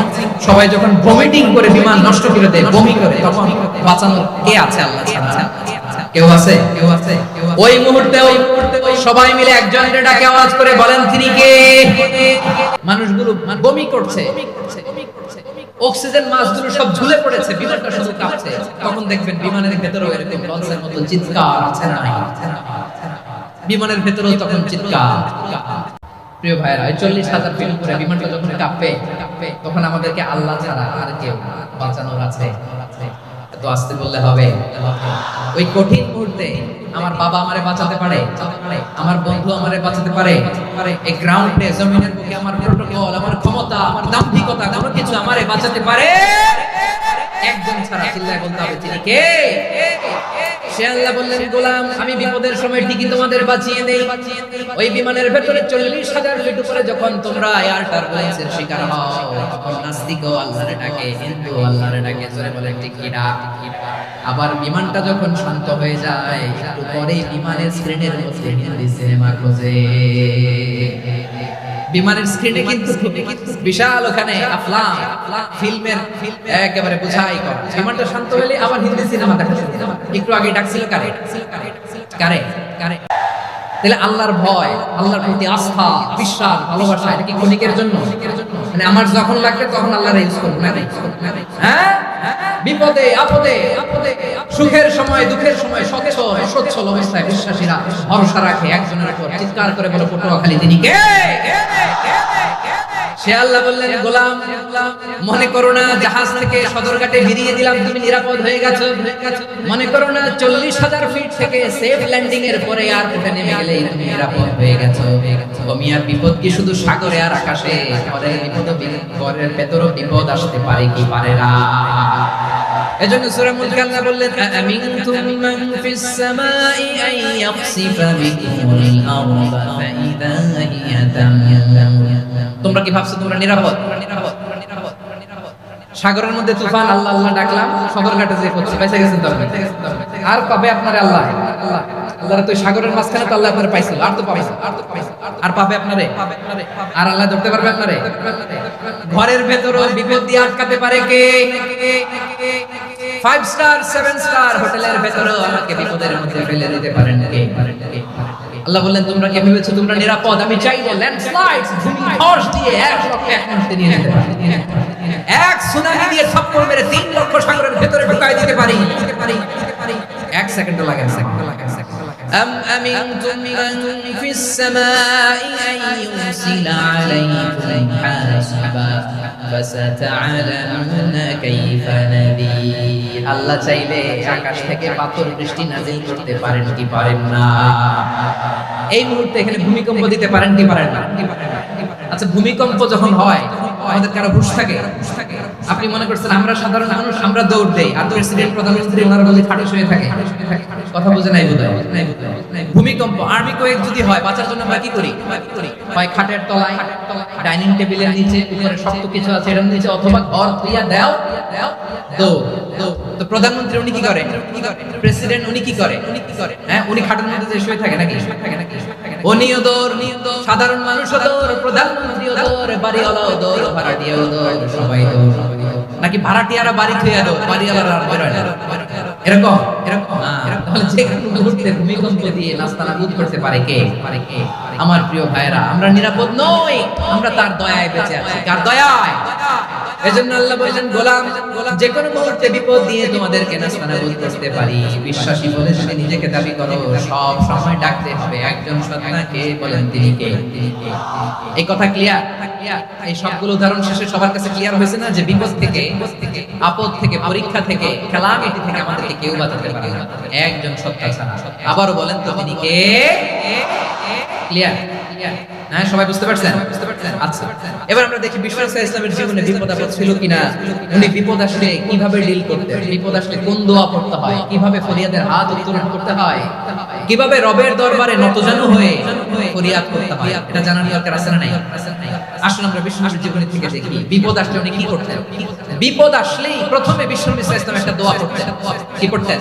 সবাই যখন ভমিটিং করে বিমান নষ্ট করে দেয়, বমি করে, তখন বাঁচানোর কে আছে? আল্লাহ ছাড়া কেউ আছে? ওই মুহূর্তেও সবাই মিলে একজনের ডাকে আওয়াজ করে বলেন, তিনি কে? মানুষগুলো বমি করছে, অক্সিজেন মাস্কগুলো সব ঝুলে পড়েছে, বিমানটা শুধু কাঁপছে। তখন দেখবেন বিমানের ভেতরেও এরকম লঞ্চের মতো চিৎকার আছে না? বিমানের ভেতরেও তখন চিৎকার। প্রিয় ভাইরা, 40,000 ফিট উপরে বিমানটা যখন কাঁপে, তখন আমাদেরকে আল্লাহ ছাড়া আর কেউ বাঁচানোর আছে? তো আসতে বললে হবে। ওই কঠিন মুহূর্তে আমার বাবা আমারে বাঁচাতে পারে, আমার বন্ধু আমারে বাঁচাতে পারে, এই গ্রাউন্ডে, জমিনের বুকে আমার প্রোটোকল, আমার ক্ষমতা, আমার দাম্ভিকতা, কোনো কিছু আমারে বাঁচাতে পারে একজন ছাড়া। চিল্লায় বলতে হবে, তিনি কে? সে আল্লাহ বললেন, গোলাম, আমি বিপদের সময় ঠিকই তোমাদের বাঁচিয়ে দেই। ওই বিমানের ভেতরে 40,000 ফিট উপরে যখন তোমরা এয়ার টার্বুলেন্সের শিকার হও, তখন নাস্তিকও আল্লাহরে ডাকে, হিন্দু আল্লাহরে ডাকে, জোরে বলে ঠিক কিনা? আবার বিমানটা যখন শান্ত হয়ে যায়, একটু পরেই বিমানের স্ক্রিনের মধ্যে হিন্দি সিনেমা খোঁজে। বিমানের স্ক্রিনে কিন্তু বিশাল ওখানে আফলাম ফিল্মের একেবারে বোঝাই করা। বিমানটা শান্ত হলে আবার হিন্দি সিনেমা দেখা শুরু। একটু আগে ডাকছিল কারে? তাহলে আল্লাহর ভয়, আল্লাহর প্রতি আস্থা, বিশ্বাস, ভালোবাসা, এটা কি ক্ষণিকের জন্য? মানে আমার যখন লাগবে তখন আল্লাহর ইউজ করব না? হ্যাঁ, বিপদে আপদে, সুখের সময় দুঃখের সময় সচ্ছল অবস্থায় বিশ্বাসীরা ভরসা রাখে একজনের উপর, চিৎকার করে বলে, পটুয়াখালী, তিনি কে? সে আল্লাহ বললেন, গোলাম, মনে করো না জাহাজ থেকে সদরঘাটে ভিড়িয়ে দিলাম, তুমি নিরাপদ হয়ে গেছো। মনে করো না 40,000 ফিট থেকে সেফ ল্যান্ডিং এর পরে এয়ারপোর্টে নেমে গেলে তুমি নিরাপদ হয়ে গেছো। ও মিয়া, বিপদ কি শুধু সাগরে আর আকাশে? ঘরের ভেতরও বিপদ আসতে পারে কি পারে না? এজন্য সূরা মুলক আল্লাহ বললেন, আমিনতুম মান ফিস সামাই আন ইয়াখসিফা বিকুমুল আরদা ফাইদা হিয়া তামুর। তোমরা কি ভাবছো তোমরা নিরাপদ? সাগরের মধ্যে তুফান, আল্লাহ আল্লাহ ডাকলাম, সদরঘাটে যে করছে, পয়সা গেছেন তো আপনি। আর পাবে আপনারে আল্লাহ? আল্লাহর তো সাগরের মাঝখানে তো আল্লাহ আপনারে পাইছিল, আর তো পাবে, আর পাবে আপনারে? আর আল্লাহ ধরতে পারবে আপনারে? ঘরের ভেতরও বিপদ দিয়ে আটকাতে পারে কে? 5 স্টার 7 স্টার হোটেলের ভেতরেও আমাকে বিপদের মধ্যে ফেলে দিতে পারেন কে? আল্লাহ বললেন, তোমরা কি ভেবেছো তোমরা নিরাপদ? আমি চাইলে ল্যান্ডস্লাইড, ভূমিধস দিয়ে 1 লক্ষ এক মুহূর্তে নিয়ে যেতে পারি, এক সুনামি দিয়ে থাপ্পড় মেরে 3 লক্ষ সাগরের ভেতরে ঢুকাই দিতে পারি। 1 সেকেন্ডও লাগে না। أم أمنتم من في السماء أن يرسل عليكم حاسبا فستعلمون كيف نذير। আল্লাহ চাইলে আকাশ থেকে পাথর বৃষ্টি নাযিল করতে পারেন কি পারেন না? এই মুহূর্তে এখানে ভূমিকম্প দিতে পারেন কি পারেন না? আচ্ছা, ভূমিকম্প যখন হয় আমাদের কারো হুঁশ থাকে? আপনি মনে করছেন আমরা সাধারণ মানুষ, আমরা দৌড় দেই, আর প্রেসিডেন্ট প্রধানমন্ত্রী ওনারা বলে খাটে শুয়ে থাকে? কথা বুঝে নাই বোধহয়। ভূমিকম্প, আর্মিকোয়েক যদি হয়, বাঁচার জন্য আমরা কি করি? হয় খাটের তলায়, ডাইনিং টেবিলের নিচে, উপরে শক্ত কিছু আছে এর নিচে, অথবা ঘর ধুইয়া দাও দৌড়। তো প্রধানমন্ত্রী উনি কি করে? প্রেসিডেন্ট উনি কি করে? হ্যাঁ, উনি খাটের মধ্যে শুয়ে থাকে নাকি? উনিও দৌড়, সাধারণ মানুষও দৌড়, প্রধানমন্ত্রীও দৌড়, বাড়িওয়ালাও দৌড়, ভাড়াটিয়াও দৌড়, সবাই দৌড়। নাকি ভাড়াটিয়ারা বাড়ি থইয়া দাও, বাড়িওয়ালারা আর বের হয় না? এরকম এরকম না। তাহলে যে কোনো মুহূর্তে ভূমিকম্প দিয়ে নাস্তানাবুদ করতে পারে কে? আমার প্রিয় ভাইরা, আমরা নিরাপদ নই, আমরা তার দয়ায় বেঁচে আছি। কার দয়ায়? এজন্য আল্লাহ বলেন, গোলাম, যে কোনো মুহূর্তে বিপদ দিয়ে তোমাদেরকে নাস্তানাবুদ করতে পারি। বিশ্বাসী বলে যদি নিজেকে দাবি করো, সব সময় ডাকতে হবে একজন সত্তাকে। বলেন তিনি কে? এই কথা ক্লিয়ার? এই সবগুলো উদাহরণ শেষে সবার কাছে ক্লিয়ার হয়েছে না যে বিপদ থেকে, আপদ থেকে, পরীক্ষা থেকে, ক্যালামিটি থেকে আমাদেরকে কেউ বাঁচাতে পারে না, একজন সত্তা ছাড়া। আবারও বলেন তো তিনি কে? ক্লিয়ার? হ্যাঁ, সবাই বুঝতে পারছেন? আচ্ছা, এবার আমরা দেখি বিশ্বনবী সাল্লাল্লাহু আলাইহি ওয়াসাল্লামের জীবনে বিপদ আপদ ছিল কিনা, উনি বিপদ আসলে কিভাবে ডিল করতেন, বিপদ আসলে কোন দোয়া পড়তে হয়, কিভাবে ফরিয়াদের হাত উত্তোলন করতে হয়, কিভাবে রবের দরবারে নতজানু হয়ে ফরিয়াদ করতে হয়, এটা জানার দরকার আছে না নাই? আসলে আমরা বিশ্বনবীর জীবনী থেকে দেখি বিপদ আসলে উনি কি করতেন। বিপদ আসলেই প্রথমে বিশ্বনবী সাল্লাল্লাহু আলাইহি ওয়াসাল্লাম একটা দোয়া পড়তেন। কি পড়তেন?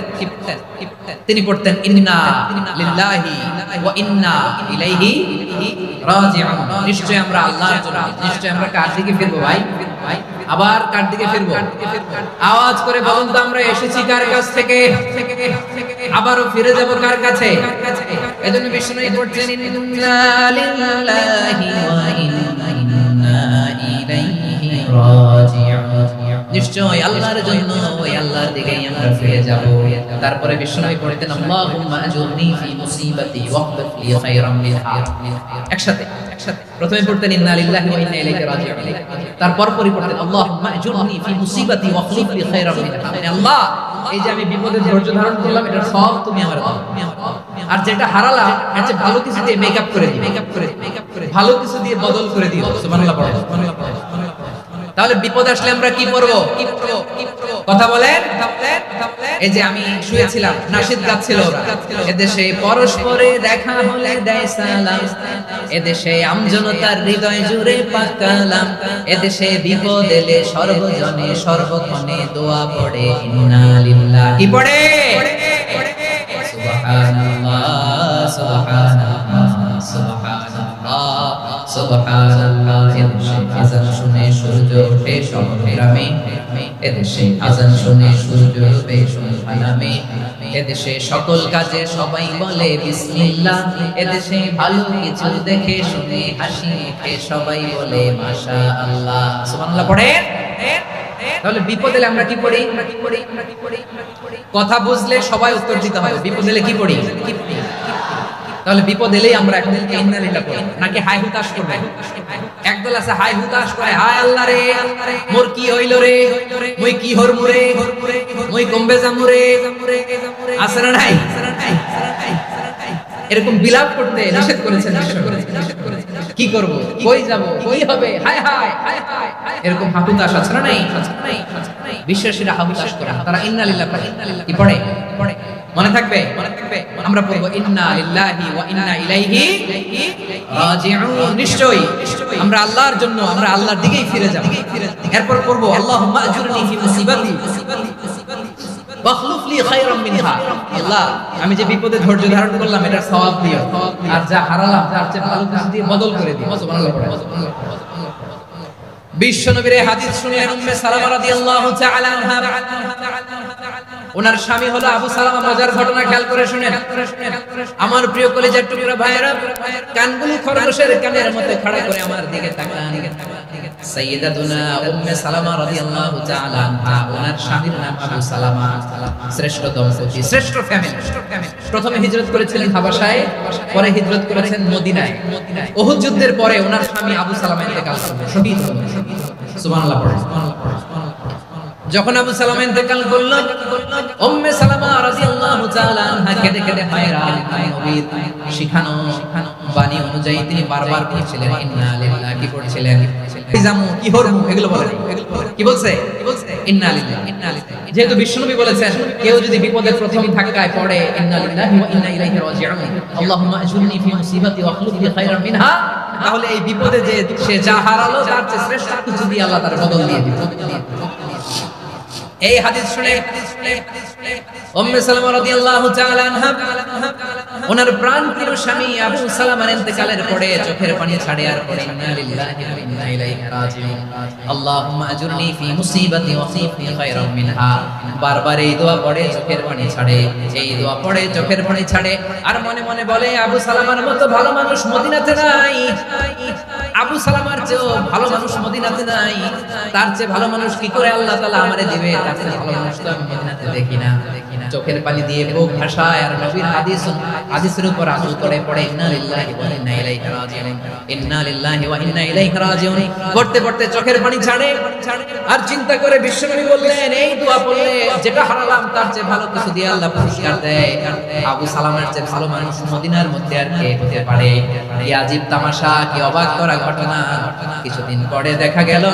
তিনি পড়তেন, ইন্না লিল্লাহি ওয়া ইন্না ইলাইহি রাজিউন। নিশ্চয় আমরা আল্লাহর জন্য, নিশ্চয় আমরা কার দিকে ফিরবো ভাই? আবার কার দিকে ফিরবো? আওয়াজ করে বলুন তো, আমরা এসেছি কার কাছ থেকে, আবারও ফিরে যাব কার কাছে? এজন্য বিষ্ণু পড়ছেন, ইন্না লিল্লাহি ওয়া ইন্না ইলাইহি রাজিউন। নিশ্চয় আল্লাহর জন্য, ওই আল্লাহর দিকেই আমরা ফিরে যাব। তারপরে বিষ্ণু পড়তেন, আল্লাহুম্মা আজুরনি ফি মুসিবাতি ওয়াখলিফ লি খায়রাম মিনহা। একসাথে প্রথমে পড়তেন ইন্না লিল্লাহি ওয়া ইন্না ইলাইহি রাজিউন, তারপর পড়তেন আল্লাহুম্মা আজুরনি ফি মুসিবাতি ওয়াখলিফ লি খায়রাম মিনহা। মানে আল্লাহ, এই যে আমি বিপদে ধৈর্য ধারণ করলাম, এটা সব তুমি আমার দাও, আর যেটা হারালাম এর চেয়ে ভালো কিছু দিয়ে মেকআপ করে দিও, ভালো কিছু দিয়ে বদল করে দিও। সুবহানাল্লাহ পড়ো। তাহলে বিপদ আসলে আমরা কি করব? কথা বলেন। এই যে আমি শুয়েছিলাম, নাশিদ গাচ্ছিল ওরা, এদেশে পরস্পরে দেখা হলে দেয় সালাম, এদেশে আমজনতার হৃদয় জুড়ে পাক কালাম, এদেশে বিপদ এলে সর্বজনে সর্বক্ষণে দোয়া পড়ে, ইন্না লিল্লাহি। কি পড়ে? সুবহানাল্লাহ, সুবহানাল্লাহ, সুবহানাল্লাহ, সুবহানাল্লাহ। এদেশে আযান শুনে সূর্য ওঠে সব গ্রামে, এদেশে আযান শুনে সূর্য ওঠে সন্ধ্যানামে, এদেশে সকল কাজে সবাই বলে বিসমিল্লাহ, এদেশে ভালো কিছু দেখে শুনে হাসি মুখে সবাই বলে মাশাআল্লাহ। সুবহানাল্লাহ পড়েন। তাহলে বিপদ এলে আমরা কি পড়ি? কথা বুঝলে সবাই উত্তর দিতে হবে। বিপদ এলে কি পড়ি? তাহলে বিপদ এলেই আমরা এখন ইন্না লিল্লাহি পড়ি, নাকি হাই হুতাশ করব? একদল আছে হাই হুতাশ করে, হায় আল্লাহ রে, মোর কি হইল রে, মই কি হরমু রে, মই কমবে যামু রে, আছে না নাই? এরকম বিলাপ করতে নিষেধ করেছেন। কি করব, কই যাব, কই হবে, হায় হায় হায় হায়, এরকম হাহুতাশ আছে না নাই? বিশ্বাসীরা হাহুতাশ করে, তারা ইন্না লিল্লাহি কি পড়ে? মনে থাকবে? আমরা পড়ব ইন্না লিল্লাহি ওয়া ইন্না ইলাইহি রাজিউন। নিশ্চয়ই আমরা আল্লাহর জন্য, আমরা আল্লাহর দিকেই ফিরে যাব। এরপর পড়ব আল্লাহুম্মা আজুরনি ফি মুসিবাতি ওয়াখলুফ লি খায়রাম মিনহা। আল্লাহ, আমি যে বিপদে ধৈর্য ধারণ করলাম এটার সওয়াব দিও, আর যা হারালাম তার চেয়ে ভালো কিছু দিয়ে বদল করে দিও। সুবহানাল্লাহ পড়ে। বিশ্বনবীর এই হাদিস শুনলেন উম্মে সালামা রাদিয়াল্লাহু তাআলা আনহা। ওনার স্বামী হলো আবু সালামা। মজার ঘটনা খেয়াল করে শুনেন আমার প্রিয় কলিজার টুকরা ভাইয়েরা, কানগুলো খরগোশের কানের মতো খাড়া করে আমার দিকে তাকান। সাইয়্যিদাতুনা উম্মে সালামা রাদিয়াল্লাহু তাআলা আনহা, ওনার স্বামীর নাম আবু সালামা। শ্রেষ্ঠ দম্পতি, শ্রেষ্ঠ ফ্যামিলি। প্রথমে হিজরত করেছিলেন হাবাশায়, পরে হিজরত করেছেন মদিনায়। উহুদ যুদ্ধের পরে ওনার স্বামী আবু সালামা ইন্তেকাল করলেন, শহীদ হলেন। সুবহানাল্লাহ পড়ে। যখন আবু সালামা ইন্তেকাল করলেন, উম্মে সালামা রাদিয়াল্লাহু তাআলা আনহা কেঁদে কেঁদে হায়রান। নবীর শিখানো বাণী অনুযায়ী তিনি বারবার পড়ছিলেন ইন্না লিল্লাহি। কি পড়ছিলেন? জামু কি হরমু এগুলো বলেন। কি বলছে? ইন্না লিল্লাহি, ইন্না লিল্লাহি। যেহেতু বিশ্বনবী বলেছেন কেউ যদি বিপদের প্রথম ধাক্কায় পড়ে ইন্না লিল্লাহি ওয়া ইন্না ইলাইহি রাজিউন, আল্লাহুম্মা আজুরনি ফি মুসিবাতি ওয়াখলুফ লি খায়রাম মিনহা, তাহলে এই বিপদে যে সে যা হারালো তার চেয়ে শ্রেষ্ঠ কিছু দিয়ে আল্লাহ তার বদল দিয়ে দিবেন। এই হাদিস শুনে উম্মে সালামা রাদিয়াল্লাহু তাআলা আনহা ওনার প্রাণপ্রিয় স্বামী আবু সালামার ইন্তেকালের পরে চোখের পানি ছাড়ে আর পড়ে ইন্না লিল্লাহি ওয়া ইন্না ইলাইহি রাজিউন আল্লাহুম্মা আজুরনি ফি মুসিবাতি ওয়া খিফনি খায়রাম মিনহা। বারবার এই দোয়া পড়ে চোখের পানি ছাড়ে, এই দোয়া পড়ে চোখের পানি ছাড়ে আর মনে মনে বলে আবু সালামার মতো ভালো মানুষ মদিনাতে নাই, আবু সালামার চেয়েও ভালো মানুষ মদিনাতে নাই, তার চেয়ে ভালো মানুষ কি করে আল্লাহ তাআলা আমারে দিবে, তার চেয়ে ভালো মানুষ তো আমি মদিনাতে দেখি না। চোখের পানি দিয়ে বুক ভাষায় আর নবীর হাদিসের উপর আমল করে পড়ে ইন্না লিল্লাহি ওয়া ইন্না ইলাইহি রাজিউন, ইন্না লিল্লাহি ওয়া ইন্না ইলাইহি রাজিউন পড়তে পড়তে চোখের পানি ছাড়ে আর চিন্তা করে বিশ্বনবী বললেন এই দোয়া পড়লে যেটা হারালাম তার চেয়ে ভালো কিছু দিয়ে আল্লাহ পুরস্কার দেয়। আবু সালামার চেয়ে ভালো মানুষ মদিনার মধ্যে আর কে হতে পারে? কি আজীব তামাশা, কি অবাক করা ঘটনা। কিছুদিন পরে দেখা গেল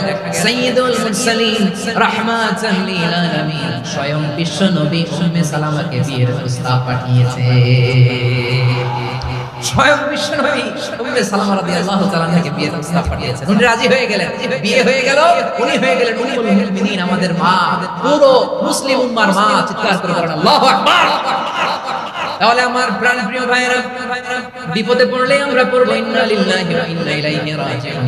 সাইয়্যিদুল মুরসালিন রাহমাতান লিল আলামিন স্বয়ং বিশ্বনবী উম্মে সালামাকে বিয়ের প্রস্তাব পাঠিয়েছে। স্বয়ং বিশ্বনবী উম্মে সালামা রাদিয়াল্লাহু তাআলা থেকে বিয়ের প্রস্তাব পাঠিয়েছেন। উনি রাজি হয়ে গেলেন, বিয়ে হয়ে গেল, উনি হয়ে গেলেন উম্মুল মুমিনিন, আমাদের মা, পুরো মুসলিম উম্মার মা। চিৎকার করে বলেন আল্লাহু আকবার। তাহলে আমার প্রাণপ্রিয় ভাইরা, বিপদে পড়লে আমরা পড়ব ইন্না লিল্লাহি ওয়া ইন্না ইলাইহি রাজিউন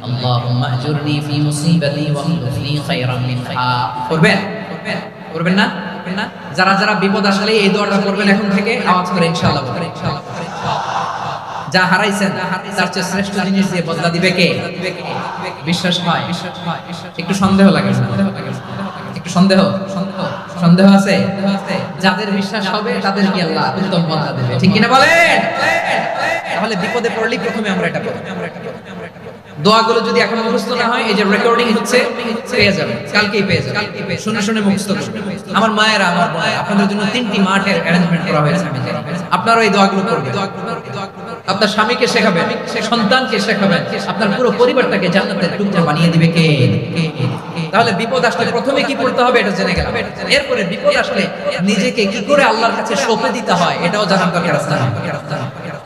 আল্লাহুম্মা আজুরনি ফি মুসিবাতি ওয়া খিফনি খায়রাম মিনহা। করবেন করবেন না? যারা যারা বিপদ আসলে এই দোয়াটা করবেন এখন থেকে আওয়াজ করে ইনশাআল্লাহ বলেন। যা হারাইছেন তার চেয়ে শ্রেষ্ঠ জিনিস দিয়ে বদলা দিবে কে? বিশ্বাস হয়? একটু সন্দেহ লাগে, একটু সন্দেহ আছে? যাদের বিশ্বাস হবে তাদেরকে আল্লাহ উত্তম বদলা দেবে, ঠিক কিনা বলেন? তাহলে বিপদে পড়লেই প্রথমে আমরা এটা করব। দোয়াগুলো যদি এখন মুখস্থ না হয়, এই যে রেকর্ডিং হচ্ছে, পেয়ে যাবেন, কালকেই পেয়ে যাবেন। শুনে শুনে মুখস্থ করবেন। আমার মায়েরা, আমার বোনেরা, আপনাদের জন্য 3টি মাঠের অ্যারেঞ্জমেন্ট করা হয়েছে। আমি জানি আপনারা এই দোয়াগুলো করবেন। আপনার স্বামীকে শেখাবেন, সন্তানকে শেখাবেন, আপনার পুরো পরিবারটাকে জান্নাতের টুকরা বানিয়ে দিবে কে? তাহলে বিপদ আসলে প্রথমে কি করতে হবে এটা জেনে গেলাম। এরপরে বিপদ আসলে নিজেকে কি করে আল্লাহর কাছে সঁপে দিতে হয় এটাও জানার দরকার আছে।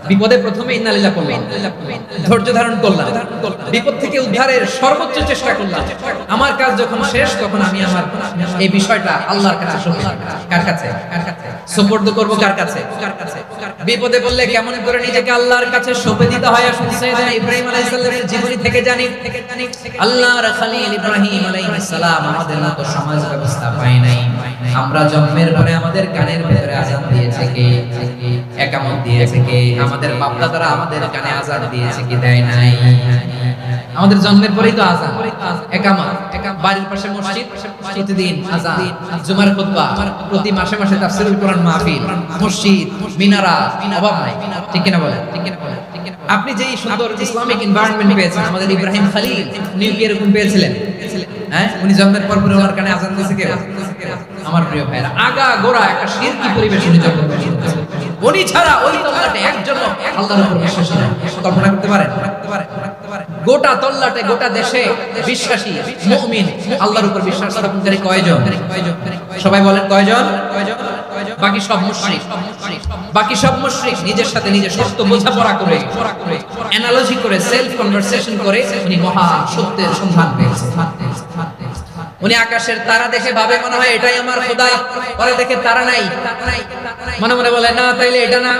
বিপদে প্রথমে ইন্না লিল্লাহ করলাম, ধৈর্য ধারণ করলাম, বিপদ থেকে উদ্ধারের সর্বোচ্চ চেষ্টা করলাম। আমার কাজ যখন শেষ তখন আমি আমার এই বিষয়টা আল্লাহর কাছে সঁপে দিই। কার কাছে? সুপর্দ করব কার কাছে? বিপদে পড়লে কেমন করে নিজেকে আল্লাহর কাছে সঁপে দিতে হয় আসলে সাইয়েদনা ইব্রাহিম আলাইহিস সালামের জীবনী থেকে জানি। আল্লাহর খলিল ইব্রাহিম আলাইহিস সালাম আমাদের মতো সমাজ ব্যবস্থা পায় নাই। আমরা জন্মের পরে আমাদের কানের ভিতরে আযান দিয়েছে কে? একামত দিয়েছে কে? আমাদের বাপ দাদারা আমাদের কানে আযান দিয়েছে কি দেয় নাই? আমাদের জন্মের পরেই তো আযান, একামত, বাড়ির পাশে মসজিদ, প্রতিদিন আযান, জুমার খুতবা, প্রতি মাসে মাসে তাফসীরুল কোরআন মাহফিল, মসজিদ, মিনারা, অভাব নাই, ঠিক কিনা বলেন? আপনি যেই সুন্দর ইসলামিক এনভায়রনমেন্ট পেয়েছেন, আমাদের ইব্রাহিম খলিল উনি কি এরকম পেয়েছিলেন? হ্যাঁ, উনি জন্মের পর পরে ওনার কানে আযান দিয়েছে কে? আমার প্রিয় ভাইরা, আগা গোড়া একটা শিরকি পরিবেশ উনি যখন উনি ছাড়া ওই তল্লাটে একজন আল্লাহর উপর বিশ্বাসী নাই। কল্পনা করতে পারেন? গোটা তল্লাটে, গোটা দেশে বিশ্বাসী মুমিন, আল্লাহর উপর বিশ্বাস স্থাপনকারী কয়জন? সবাই বলেন কয়জন? বাকি সব মুশরিক। বাকি সব মুশরিক নিজের সাথে নিজে সত্য বোঝাপড়া করে, অ্যানালজি করে, সেলফ কনভারসেশন করে উনি মহা সত্যের সন্ধান পেয়েছেন। উনি আকাশের তারা দেখে ভাবে মনে হয় এটাই আমার খোদা, পরে দেখে তারা নাই, মনে মনে বলে না তাইলে এটা না।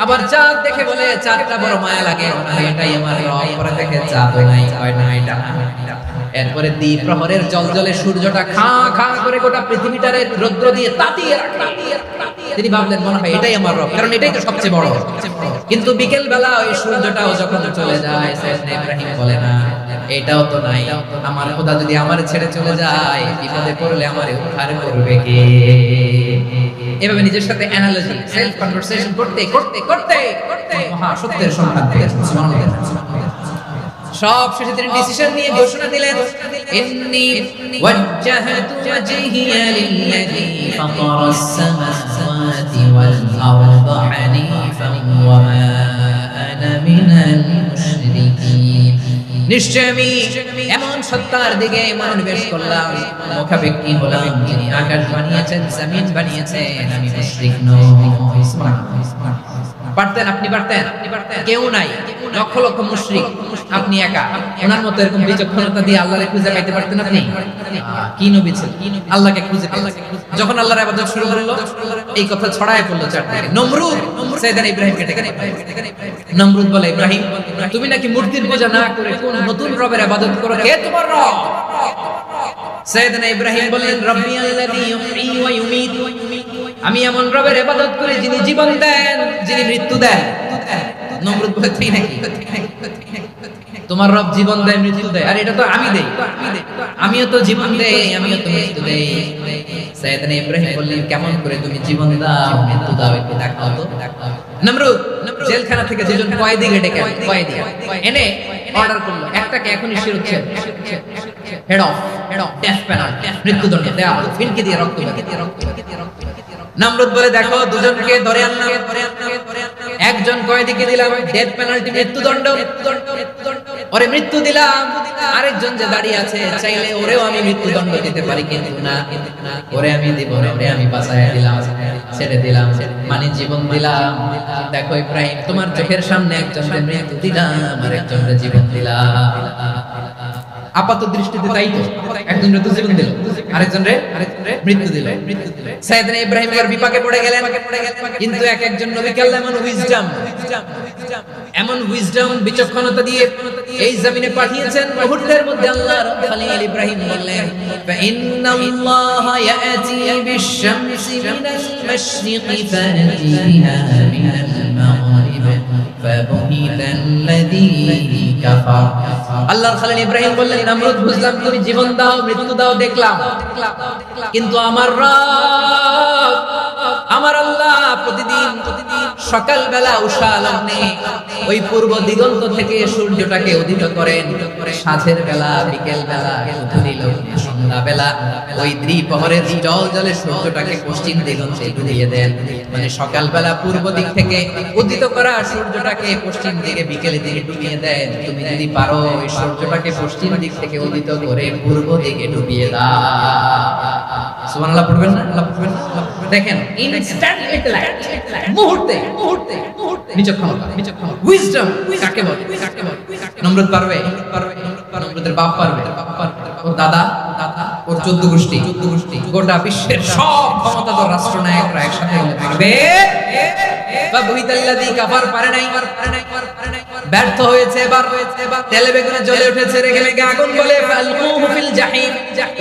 আবার চাঁদ দেখে বলে চাঁদটা বড় মায়া লাগে, মনে হয় এটাই আমার রব, পরে দেখে চাঁদও নাই, হয় না এটা না। এরপরে দ্বীপ প্রহরের জলজলে সূর্যটা খা খা করে গোটা পৃথিবীটারে রৌদ্র দিয়ে তাতিয়ে রাখে। তিনি ভাবলেন মনে হয় এটাই আমার রব, কারণ এটাই তো সবচেয়ে বড়। কিন্তু বিকেল বেলা ওই সূর্যটাও যখন চলে যায়, সাইয়েদনা ইব্রাহিম বলে না এটাও তো নাই, আমার খোদা যদি আমার ছেড়ে চলে যায়, বিপদে পড়লে আমারে উদ্ধার করবে কে? এভাবে নিজের সাথে অ্যানালজি, সেলফ কনভারসেশন করতে করতে করতে মহা সত্যের সন্ধান পেয়েছেন। সুবহানাল্লাহ। সব শেষে তিনি ডিসিশন নিয়ে ঘোষণা দিলেন, ইন্নী ওয়াজ্জাহতু ওয়াজহিয়া লিল্লাযী ফাতারাস সামাওয়াতি ওয়াল আরদা হানিফান ওয়া মা আনা মিনাল মুশরিকিন। নিশ্চয় আমি এমন সত্তার দিকে মনোনিবেশ করলাম, মুখাপেক্ষী হলাম যিনি আকাশ বানিয়েছেন, জমিন বানিয়েছেন, আমি মুশরিক নই। পারতেন? আপনি পারতেন? কেউ নাই। লক্ষ লক্ষ মুশরিক, আপনি একা। ওনার মতো এরকম বিচক্ষণতা দিয়ে আল্লাহরে খুঁজে পাইতে পারতেন আপনি? কি নবী ছিলেন, আল্লাহকে খুঁজে পেয়েছেন। যখন আল্লাহর ইবাদত শুরু করলো, এই কথা ছড়ায় পড়লো চারদিকে। নমরুদ সাইয়েদনা ইব্রাহিমকে ডেকে পাঠায়। নমরুদ বলে, ইব্রাহিম, তুমি নাকি মূর্তির পূজা না করে কোন নতুন রবের ইবাদত করো, কে তোমার রব? সাইয়েদনা ইব্রাহিম বলেন, রব্বি আল্লাযী ইউহয়ী ওয়া ইউমীত, আমি এমন রবের ইবাদত করি যিনি জীবন দেন, যিনি মৃত্যু দেন। নমরুদ বলে, তুই নাকি? তোমার রব জীবন দেয়, মৃত্যু দেয়, আর এটা তো আমি দেই। আমিও তো জীবন দেই, আমিও তো মৃত্যু দেই। সাইয়েদনা ইব্রাহিম বললেন, কেমন করে তুমি জীবন দাও, মৃত্যু দাও, একটু দেখাও তো। নমরুদ জেলখানা থেকে দুজন কয়েদি ডেকে কয়েদি এনে অর্ডার করলো, একটাকে এখনই শিরোচ্ছেদ, হেড অফ ডেথ পেনাল্টি, মৃত্যুদণ্ড দেয়া, ফিনকি দিয়ে রক্ত। নমরুদ বলে, দেখো দুজনকে ধরে আনলাম, একজন কয়েদিকে দিলাম ডেথ পেনাল্টি, মৃত্যুদণ্ড, ওরে মৃত্যু দিলাম। আরেকজন যে দাঁড়িয়ে আছে, চাইলে ওরেও আমি মৃত্যুদণ্ড দিতে পারি, কিন্তু না, ওরে আমি দিব না, ওরে আমি বাঁচায় দিলাম, ছেড়ে দিলাম, মানে জীবন দিলাম। দেখো ইব্রাহিম, তোমার চোখের সামনে একজনকে মৃত্যু দিলাম, আর একজনকে জীবন দিলাম। আপাত দৃষ্টিতে তাই তো, একজনের তো জীবন দিল, আরেকজনের মৃত্যু দিল। সাইয়েদনা ইব্রাহিম এর বিপাকে পড়ে গেলেন। কিন্তু একজন নবীকে আল্লাহ এমন উইজডম বিচক্ষণতা দিয়ে এই জমিনে পাঠিয়েছেন, মুহূর্তের মধ্যে আল্লাহর খলিল ইব্রাহিম বললেন, ফাইন্নাল্লাহা ইয়াতি বিশ-শামসি মিনাল মাশরিকি ফাতিহা মিনাল মাগরিব ফাবুহিতাল্লাযী কাফার। আল্লাহর খলিল ইব্রাহিম বললেন, নমরুদ, বুঝলাম তুমি জীবন দাও, মৃত্যু দাও, দেখলাম, কিন্তু আমার রব, আমার আল্লাহ প্রতিদিন সকাল বেলা উষা লগ্নে ওই পূর্ব দিগন্ত থেকে সূর্যটাকে উদিত করেন, সাঁঝের বেলা, বিকেল বেলা, সন্ধ্যা বেলা ওই দ্বিপ্রহরের জল জলে সূর্যটাকে পশ্চিম দিগন্তে ডুবিয়ে দেন। মানে সকাল বেলা পূর্ব দিক থেকে উদিত করা সূর্যটাকে পশ্চিম দিকে, বিকেলের দিকে ডুবিয়ে দেন। তুমি যদি পারো ওই সূর্যটাকে পশ্চিম দিক থেকে উদিত করে পূর্ব দিকে ডুবিয়ে দাও। সুবহানাল্লাহ পড়বেন না? আল্লাহ পড়বেন না? দেখেন, ইনস্ট্যান্ট লাইট, মুহূর্তে বিচক্ষণতা, উইজডম কাকে বলে? নমরুদ পারবে? নমরুদের বাপ পারবে, ওর দাদা, ওর 14 গোষ্ঠী, গোটা বিশ্বের সব ক্ষমতাধর রাষ্ট্রনায়করা একসাথে থাকবে, ফাবুহিতাল্লাযী কাফার, পারে নাই, ব্যর্থ হয়েছে। এবার তেলে বেগুনে জ্বলে উঠেছে, রেগে মেগে আগুন বলে, ফালকুহু ফিল জাহিম,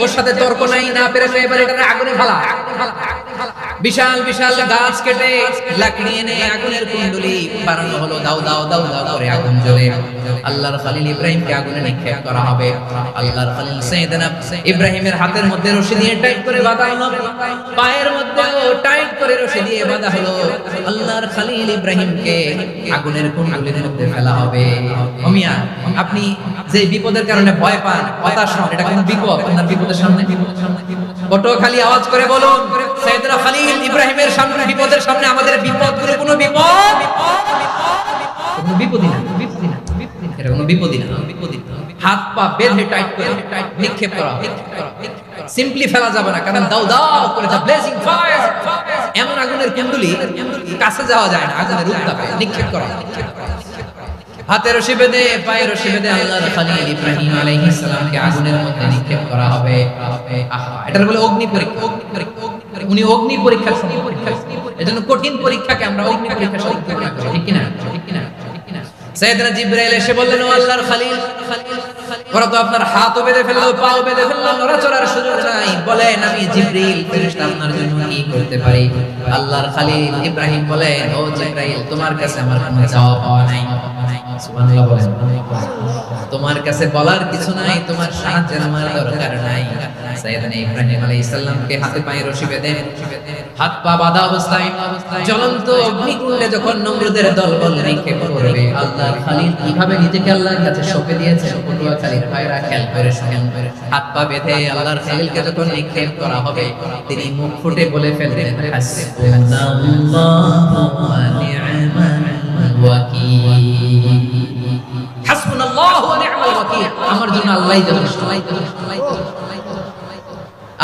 ওর সাথে তর্ক নাই, না পেরেছে, এবার এটা আগুনে ফেলা। বিশাল বিশাল গাছ কেটে লাকড়ি এনে আগুনের কুণ্ডলি বানানো হলো, দাও দাও দাও দাও করে আগুন জ্বলে। আল্লাহর খলিল ইব্রাহিমকে আগুনে নিক্ষেপ করা হবে। আল্লাহর খলিল সাইয়েদনা ইব্রাহিমের হাতের মধ্যে রশি দিয়ে টাইট করে বাঁধা হলো, পায়ের মধ্যেও টাইট করে রশি দিয়ে বাঁধা হলো। আল্লাহর খলিল ইব্রাহিমকে আগুনের কুণ্ডলির মধ্যে ফেলা হবে। ওমিয়া, আপনি যে বিপদের কারণে ভয় পান, হতাশ হন, এটা কোন বিপদ? আপনার বিপদের সামনে পটুয়াখালী আওয়াজ করে বলুন, সাইয়েদনা খলিল ইব্রাহিমের সামনে, বিপদের সামনে আমাদের বিপদগুলো কোনো বিপদ? কোনো বিপদই না, এটা কোনো বিপদই না। হাত পা বেঁধে টাইট করে নিক্ষেপ করা, সিম্পলি ফেলা যাবে না, কারণ দাও দাও করে যা ব্লেজিং ফায়ার, এমন আগুনের কুণ্ডলি কাছে যাওয়া যায় না, আগুনের উত্তাপে নিক্ষেপ করা। হাতে রশি বেঁধে, পায়ে রশি বেঁধে আল্লাহর খলিল ইব্রাহিম আলাইহিস সালামকে আগুনের মধ্যে নিক্ষেপ করা হবে। এটার বলে অগ্নি পরীক্ষা। উনি অগ্নি পরীক্ষার সময়, এজন্য কঠিন পরীক্ষাকে আমরা অগ্নি পরীক্ষার সময় তুলনা করি, ঠিক কিনা? সাইয়েদনা জিবরাইল এসে বললেন, ও আল্লাহর খলিল, ওরা তো আপনার হাতও বেঁধে ফেললো, পাও বেঁধে ফেললো, নড়াচড়ার সুযোগ নাই, বলেন আমি জিবরিল ফেরেশতা আপনার জন্য কি করতে পারি? আল্লাহর খলিল ইব্রাহিম বলেন, ও জিবরাইল, তোমার কাছে আমার কোনো চাওয়া পাওয়া নাই। সুবহানাল্লাহ বলেন, তোমার কাছে বলার কিছু নাই, তোমার সাহায্যের আমার দরকার নাই। সাইয়েদনা ইব্রাহিম আলাইহিস সালামকে হাতে পায়ে রশি বেঁধে, হাত পা বাঁধা অবস্থায় জ্বলন্ত অগ্নিকুণ্ডে যখন নমরুদের দলবল নিক্ষেপ করবে, আল্লাহর খলিল কিভাবে নিজেকে আল্লাহর কাছে সঁপে দিয়েছেন, পটুয়াখালীর ভাইরা খেয়াল করে শুনেন। হাত পা বেঁধে আল্লাহর খলিলকে যখন নিক্ষেপ করা হবে, তিনি মুখ ফুটে বলে ফেললেন, হাসবুনাল্লাহু ওয়া নি'মাল ওয়াকিল, হাসবুনাল্লাহু ওয়া নি'মাল ওয়াকিল, আমার জন্য আল্লাহই যথেষ্ট,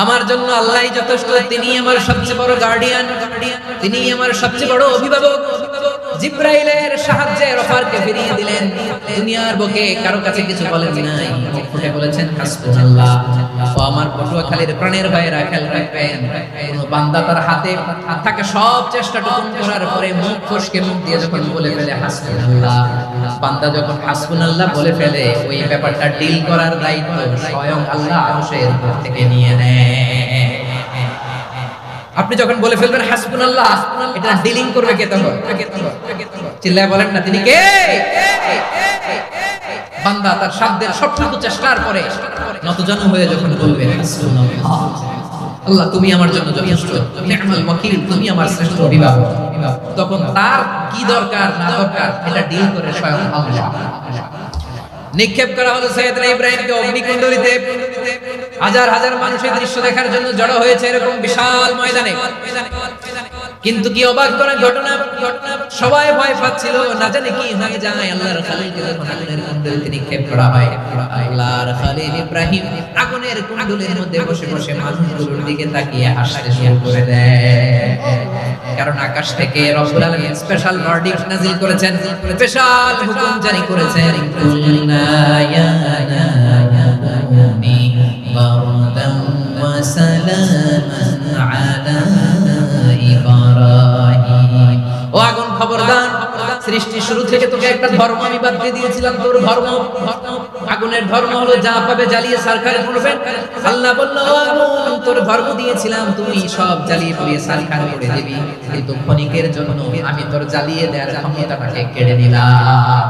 আমার জন্য আল্লাহই যথেষ্ট। তিনি আমার সবচেয়ে বড় গার্ডিয়ান, তিনি আমার সবচেয়ে বড় অভিভাবক, জিব্রাইলের সাহায্যে রফারকে ফিরিয়ে দিলেন। দুনিয়ার বুকে কারো কাছে কিছু বলেন নাই, মুখ ফুটে বলেছেন হাসবুনাল্লাহ। ও আমার পটুয়াখালীর প্রাণের ভাইয়েরা খেয়াল রাখবেন, কোন বান্দা তার হাতে থাকা সব চেষ্টাটুকু করার পরে মুখ ফসকে মুখ দিয়ে যখন বলে ফেলে হাসবুনাল্লাহ, বান্দা যখন হাসবুনাল্লাহ বলে ফেলে, ওই ব্যাপারটা ডিল করার দায়িত্ব স্বয়ং আল্লাহ আরশের উপর থেকে নিয়ে নেয়। আপনি যখন বলে ফেলবেন হাসবুনাল্লাহ, এটা ডিলিং করবে কে তখন? চিল্লায় বলেন না, তিনি কে? বান্দা তার সাধ্যের সবটুকু চেষ্টার পরে নতজানু হয়ে যখন বলবে হাসবুনাল্লাহ, আল্লাহ তুমি আমার জন্য যথেষ্ট, নি'মাল ওয়াকিল, তুমি আমার শ্রেষ্ঠ অভিভাবক, তখন তার কি দরকার না দরকার এটা ডিল করে স্বয়ং আল্লাহ। নিক্ষেপ করা হলো সাইয়েদনা ইব্রাহিমকে অগ্নিকুণ্ডলিতে। হাজার হাজার মানুষের দৃশ্য দেখার জন্য জড়ো হয়েছে এরকম বিশাল ময়দানে। কিন্তু কি অবাক করার ঘটনা, সবাই ভয় পাচ্ছিল, না জানে কি হয়ে যায়। আল্লাহর খলিলকে যখন আগুনের কুণ্ডলিতে নিক্ষেপ করা হয়, আল্লাহর খলিল ইব্রাহিম আগুনের কুণ্ডলের মধ্যে বসে বসে মানুষগুলোর দিকে তাকিয়ে হাসতে শুরু করে দেয়। কারণ আকাশ থেকে রব্বুল আলামিন স্পেশাল ভার্ডিক্ট নাযিল করেছেন, স্পেশাল হুকুম জারি করেছেন, কুলনা ইয়া নারুনি বারদান ওয়া সালামান আলা ইব্রাহিম। ও আগুন খবরদার, সৃষ্টি শুরু থেকে তোকে একটা ধর্ম আমি বাদ দিয়ে দিয়েছিলাম, তোর ধর্ম, আগুনের ধর্ম হলো যা পাবে জ্বালিয়ে সারখার করবে। আল্লাহ বলল, আগুন তোর ধর্ম দিয়েছিলাম, তুমি সব জ্বালিয়ে পুড়িয়ে সারখার করে দিবি, কিন্তু ক্ষণিকের জন্য আমি তোর জ্বালিয়ে দেওয়ার ক্ষমতাটাকে কেড়ে নিলাম,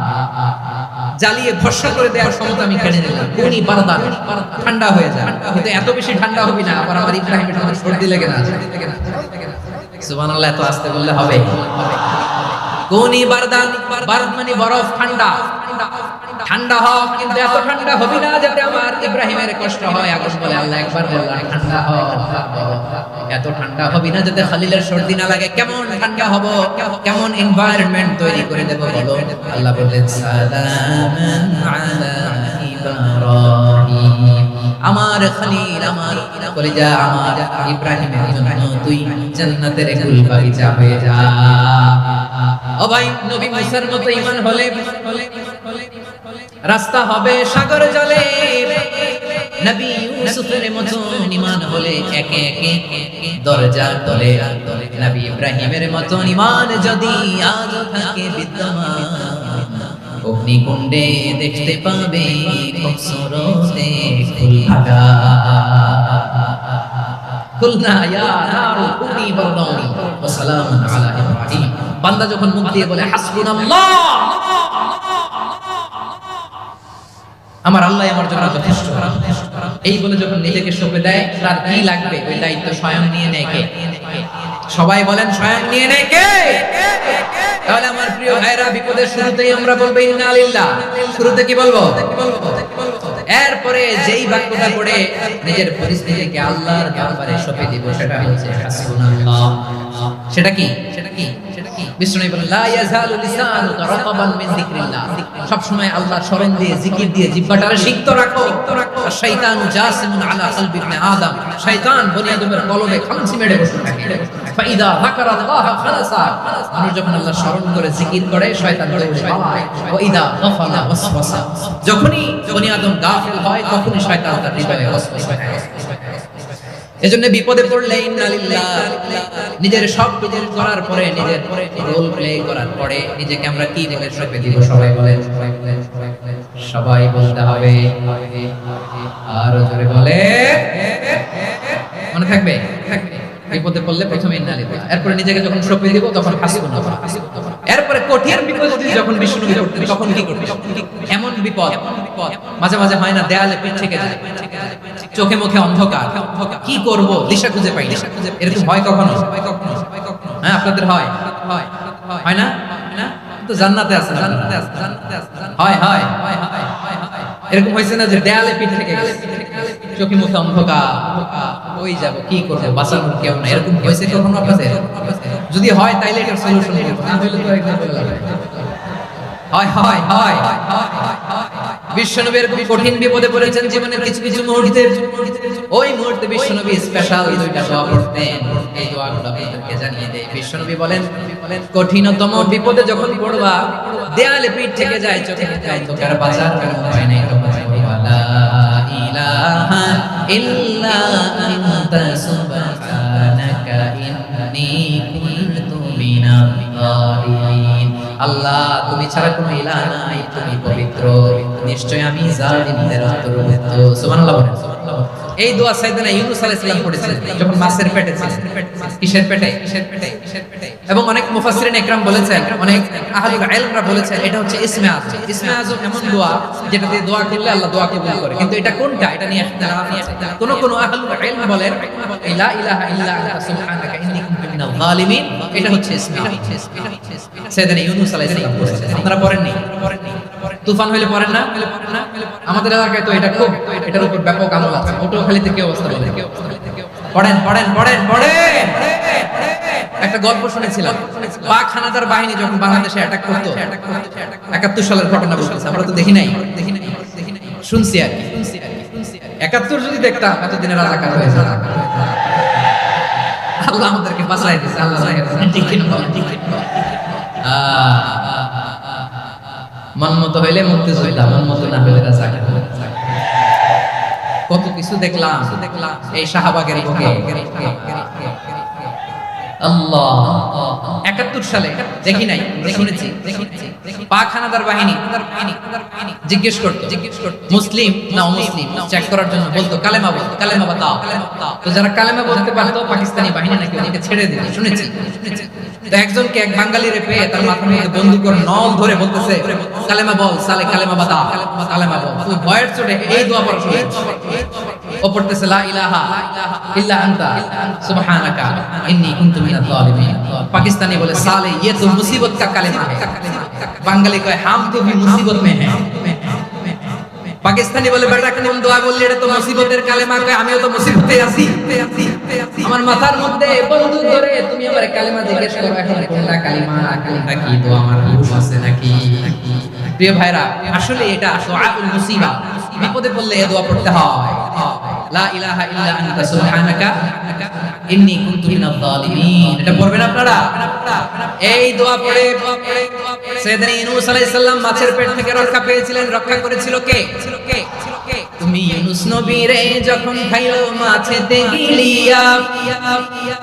জ্বালিয়ে ভস্ম করে দেওয়ার ক্ষমতা আমি কেড়ে নিলাম। কোনি বারদান, ঠান্ডা হয়ে যায়, কিন্তু এত বেশি ঠান্ডা হবি না আবার আমার ইব্রাহিমের তোমার সর্দি লেগে না। সুবহানাল্লাহ, এত আস্তে বললে হবে? কোনি বারদান, বারদ মানে বরফ, ঠান্ডা, ঠান্ডা হোক, কিন্তু এত ঠান্ডা হবি না যাতে আমার ইব্রাহিমের কষ্ট হয়। আগুন বলে, আল্লাহ একবার বললাম ঠান্ডা হোক, এত ঠান্ডা হবি না যাতে খলিলের সর্দি না লাগে। কেমন ঠান্ডা হব, কেমন এনভায়রনমেন্ট তৈরি করে দেব বলো? আল্লাহ বললেন, সালামান আলা ইব্রাহিম, আমার খলিল, আমার কলিজা, আমার ইব্রাহিমের জন্য তুই জান্নাতের কুল বাগিচা হয়ে যা। ও ভাই, নবী মুসার মতো ঈমান হলে রাস্তা হবে সাগর জলে, নবী ইউসুফের মতো ঈমান হলে একে একে দরজা তলে, নবী ইব্রাহিমের মতো ঈমান যদি আজ থাকে বিদ্যমান, অগ্নিকুণ্ডে দেখতে পাবে খুবসুরতে ফুলহাগা। কুলনা ইয়া নারু কুনি বারদান ওয়া সালামান আলা ইব্রাহিম। বান্দা যখন মুখ দিয়ে বলে হাসবুনাল্লাহ, আমার আল্লাহ আমার জন্য যথেষ্ট, এই বলে যখন নিজেকে সঁপে দেয়, তার কি লাগবে ওই দায়িত্ব স্বয়ং নিয়ে নেয় কে? সবাই বলেন, স্বয়ং নিয়ে নেয় কে? তাহলে আমার প্রিয় ভাইরা, বিপদের শুরুতেই আমরা বলবো ইন্না লিল্লাহ। শুরুতে কি বলবো? এরপরে যেই বাক্যটা পড়ে নিজের পরিস্থিতিকে আল্লাহর দরবারে সঁপে দিব, সেটা হচ্ছে হাসবুনাল্লাহ। সেটা কি? সেটা কি? সেটা কি? বিষ্ণু বলেন, লা ইয়াজালু লিসানুকা রাতাবান মিন যিকরিল্লাহ, সব সময় আল্লাহর স্মরণ দিয়ে, জিকির দিয়ে জিহ্বাটারে সিক্ত রাখো। আর শয়তানু জাসিমুন আলা কলবি ইবনে আদম, শয়তান বনি আদমের কলবে খামচি মেরে বসে থাকে। ফাইদা যাকারাল্লাহ খালাসা, মানুষ যখন আল্লাহর স্মরণ করে জিকির করে, শয়তান দৌড়ে পালায়। ওয়া ইদা গাফালা ওয়াসওয়াসা, যখনই বনি আদম গাফিল হয়, তখনই শয়তান তার হৃদয়ে ওয়াসওয়াসা দেয়। এজন্য বিপদে পড়লে ইন্না লিল্লাহ, নিজের সব কিছু করার পরে, নিজের রোল প্লে করার পরে নিজেকে আমরা কি বলে সঁপে দিব? সবাই বলেন, সবাই বলতে হবে, আরো জোরে বলে, মনে থাকবে? বিপদে পড়লে প্রথমে ইন্না লিল্লাহ, এরপরে নিজেকে যখন সঁপে দিব তখন হাসবুনাল্লাহ। এরপরে কঠিন বিপদ যখন বিষ্ণু করতে, তখন কি করতে? এমন বিপদ মাঝে মাঝে হয় না, দেয়ালে পিঠ থেকে যায়, চোখে মুখে অন্ধকার, কি করব দিশা খুঁজে পাই না, এরকম হয় কখনো? হ্যাঁ, আপনাদের হয়? হয় না? তো জান্নাতে আছে, জান্নাতে আছে, জান্নাতে আছে, হয় হয় হয় হয়। এরকম হয়েছে না যে দেয়ালে পিঠ থেকে গেছে, চোখে মুখে অন্ধকার, ওই যাব, কি করবো, বাঁচানোর কেউ না, এরকম হয়েছে কখনো আপনাদের? যদি হয় তাইলে এটার সলিউশন করবো, না হলে তো একদম বলে যাবে। হয় হয় হয় হয়। বিশ্বনবী এরকম কঠিন বিপদে পড়েছেন জীবনের কিছু কিছু মুহূর্তে, ওই মুহূর্তে বিশ্বনবী স্পেশাল দুইটা দোয়া পড়তেন। এই দোয়াগুলো আপনাদেরকে জানিয়ে দেই। বিশ্বনবী বলেন, কঠিনতম বিপদে যখন পড়বা, দেয়ালে পিঠ থেকে যায়, চোখে যায়, তোকে আর বাঁচার কোনো উপায় নেই, তখন বলবা লা ইলাহা ইল্লা আনতা সুবহানাকা ইন্নী কুনতু মিনাল যালিমিন। আল্লাহ, তুমি ছাড়া কোনো ইলাহ নাই, তুমি পবিত্র, নিশ্চয় আমি জালিমদের অন্তর্ভুক্ত। সুবহানাল্লাহ বলেন। এই দোয়া সাইয়েদনা ইউনূস আলাইহিস সালাম পড়েছিলেন যখন মাছের পেটে ছিলেন। কিসের পেটে? এবং অনেক মুফাসসিরিন ইকরাম বলেছেন, অনেক আহলুল ইলমরা বলেছেন এটা হচ্ছে ইসমে আযম। ইসমে আযম এমন দোয়া যেটা দিয়ে দোয়া করলে আল্লাহ দোয়া কবুল করে। কিন্তু এটা কোনটা, এটা নিয়ে ইখতিলাফ আছে। কোন আহলুল ইলম বলেন লা ইলাহা ইল্লা আনতা সুবহানাকা ইন্নী কুনতু মিনাল যালিমিন, এটা হচ্ছে ইসমে আযম। সাইয়েদনা ইউনূস আলাইহিস সালাম পড়েছেন। আপনারা পড়েননি? তুফান হইলে পড়েন না? আমাদের এলাকায় তো এটা খুব, এটার উপর ব্যাপক আমল আছে। পটুয়াখালীতে কি অবস্থা বলে? পড়েন পড়েন পড়েন পড়েন। একটা গল্প শুনেছিলাম, পাক হানাদার বাহিনী যখন বাংলাদেশে অ্যাটাক করতো, ৭১ সালের ঘটনা বলতেছে, আমরা তো দেখি নাই, শুনছি আর কি। ৭১ যদি দেখতাম এতদিনে রাজাকার হয়ে যেত। আল্লাহ আমাদেরকে বাঁচাই দিয়েছে। আল্লাহ ঠিক ঠিক বলেন, ঠিক ঠিক বলেন। মন মতো হইলে মুক্তিযোদ্ধা, মন মতো না হইলে রাজাকার। কত কিছু দেখলাম এই শাহবাগের বুকে। আল্লাহ ৭১ সালে দেখি নাই, শুনেছি। পাক হানাদার বাহিনী জিজ্ঞেস করতো মুসলিম না অমুসলিম চেক করার জন্য, বলতো কালেমা বল, কালেমা বাতাও। তো যারা কালেমা বলতে পারতো পাকিস্তানি বাহিনী নাকি ওনাকে ছেড়ে দিত, শুনেছি। তো একজনকে, এক বাঙালিরে পেয়ে তার মাথার মধ্যে বন্দুকের নল ধরে বলতেছে কালেমা বল, সালে কালেমা বাতাও, কালেমা বল। তো ভয়ের চোটে এই দোয়া পড়া শুনে ও পড়তেছে লা ইলাহা ইল্লা আনতা সুবহানাকা ইন্নী কুনতু মিনাল যালিমিন। পাকিস্তানি বলে সালে ये तो मुसीबत का कलेमा है, বাঙালি কয় हम तो भी मुसीबत में हैं। পাকিস্তানি বলে বেটা কোন দোয়া বললি, এটা তো মুসিবতের কালেমা। কয় আমিও তো মুসিবতে আছি, আমার মাথার মধ্যে বন্দুক ধরে তুমি আমার কালেমা জিজ্ঞেস করো, এখন কোনটা কালিমা, কোনটা কি দোয়া, আমার হুশ আছে নাকি? প্রিয় ভাইরা, আসলে এটা দুআউল মুসিবা, বিপদে পড়লে এই দোয়া পড়তে হয়। লা ইলাহা ইল্লা আনতা সুবহানাকা ইন্নী কুনতু মিনাল যালিমিন। এটা পড়বেন আপনারা। এই দোয়া পড়ে সাইয়েদনা ইউনূস আলাইহিস সালাম মাছের পেট থেকে রক্ষা পেয়েছিলেন। রক্ষা করেছিল কে? তুমি ইউনূস নবীরে যখন খাইলো মাছেতে গিলিয়া,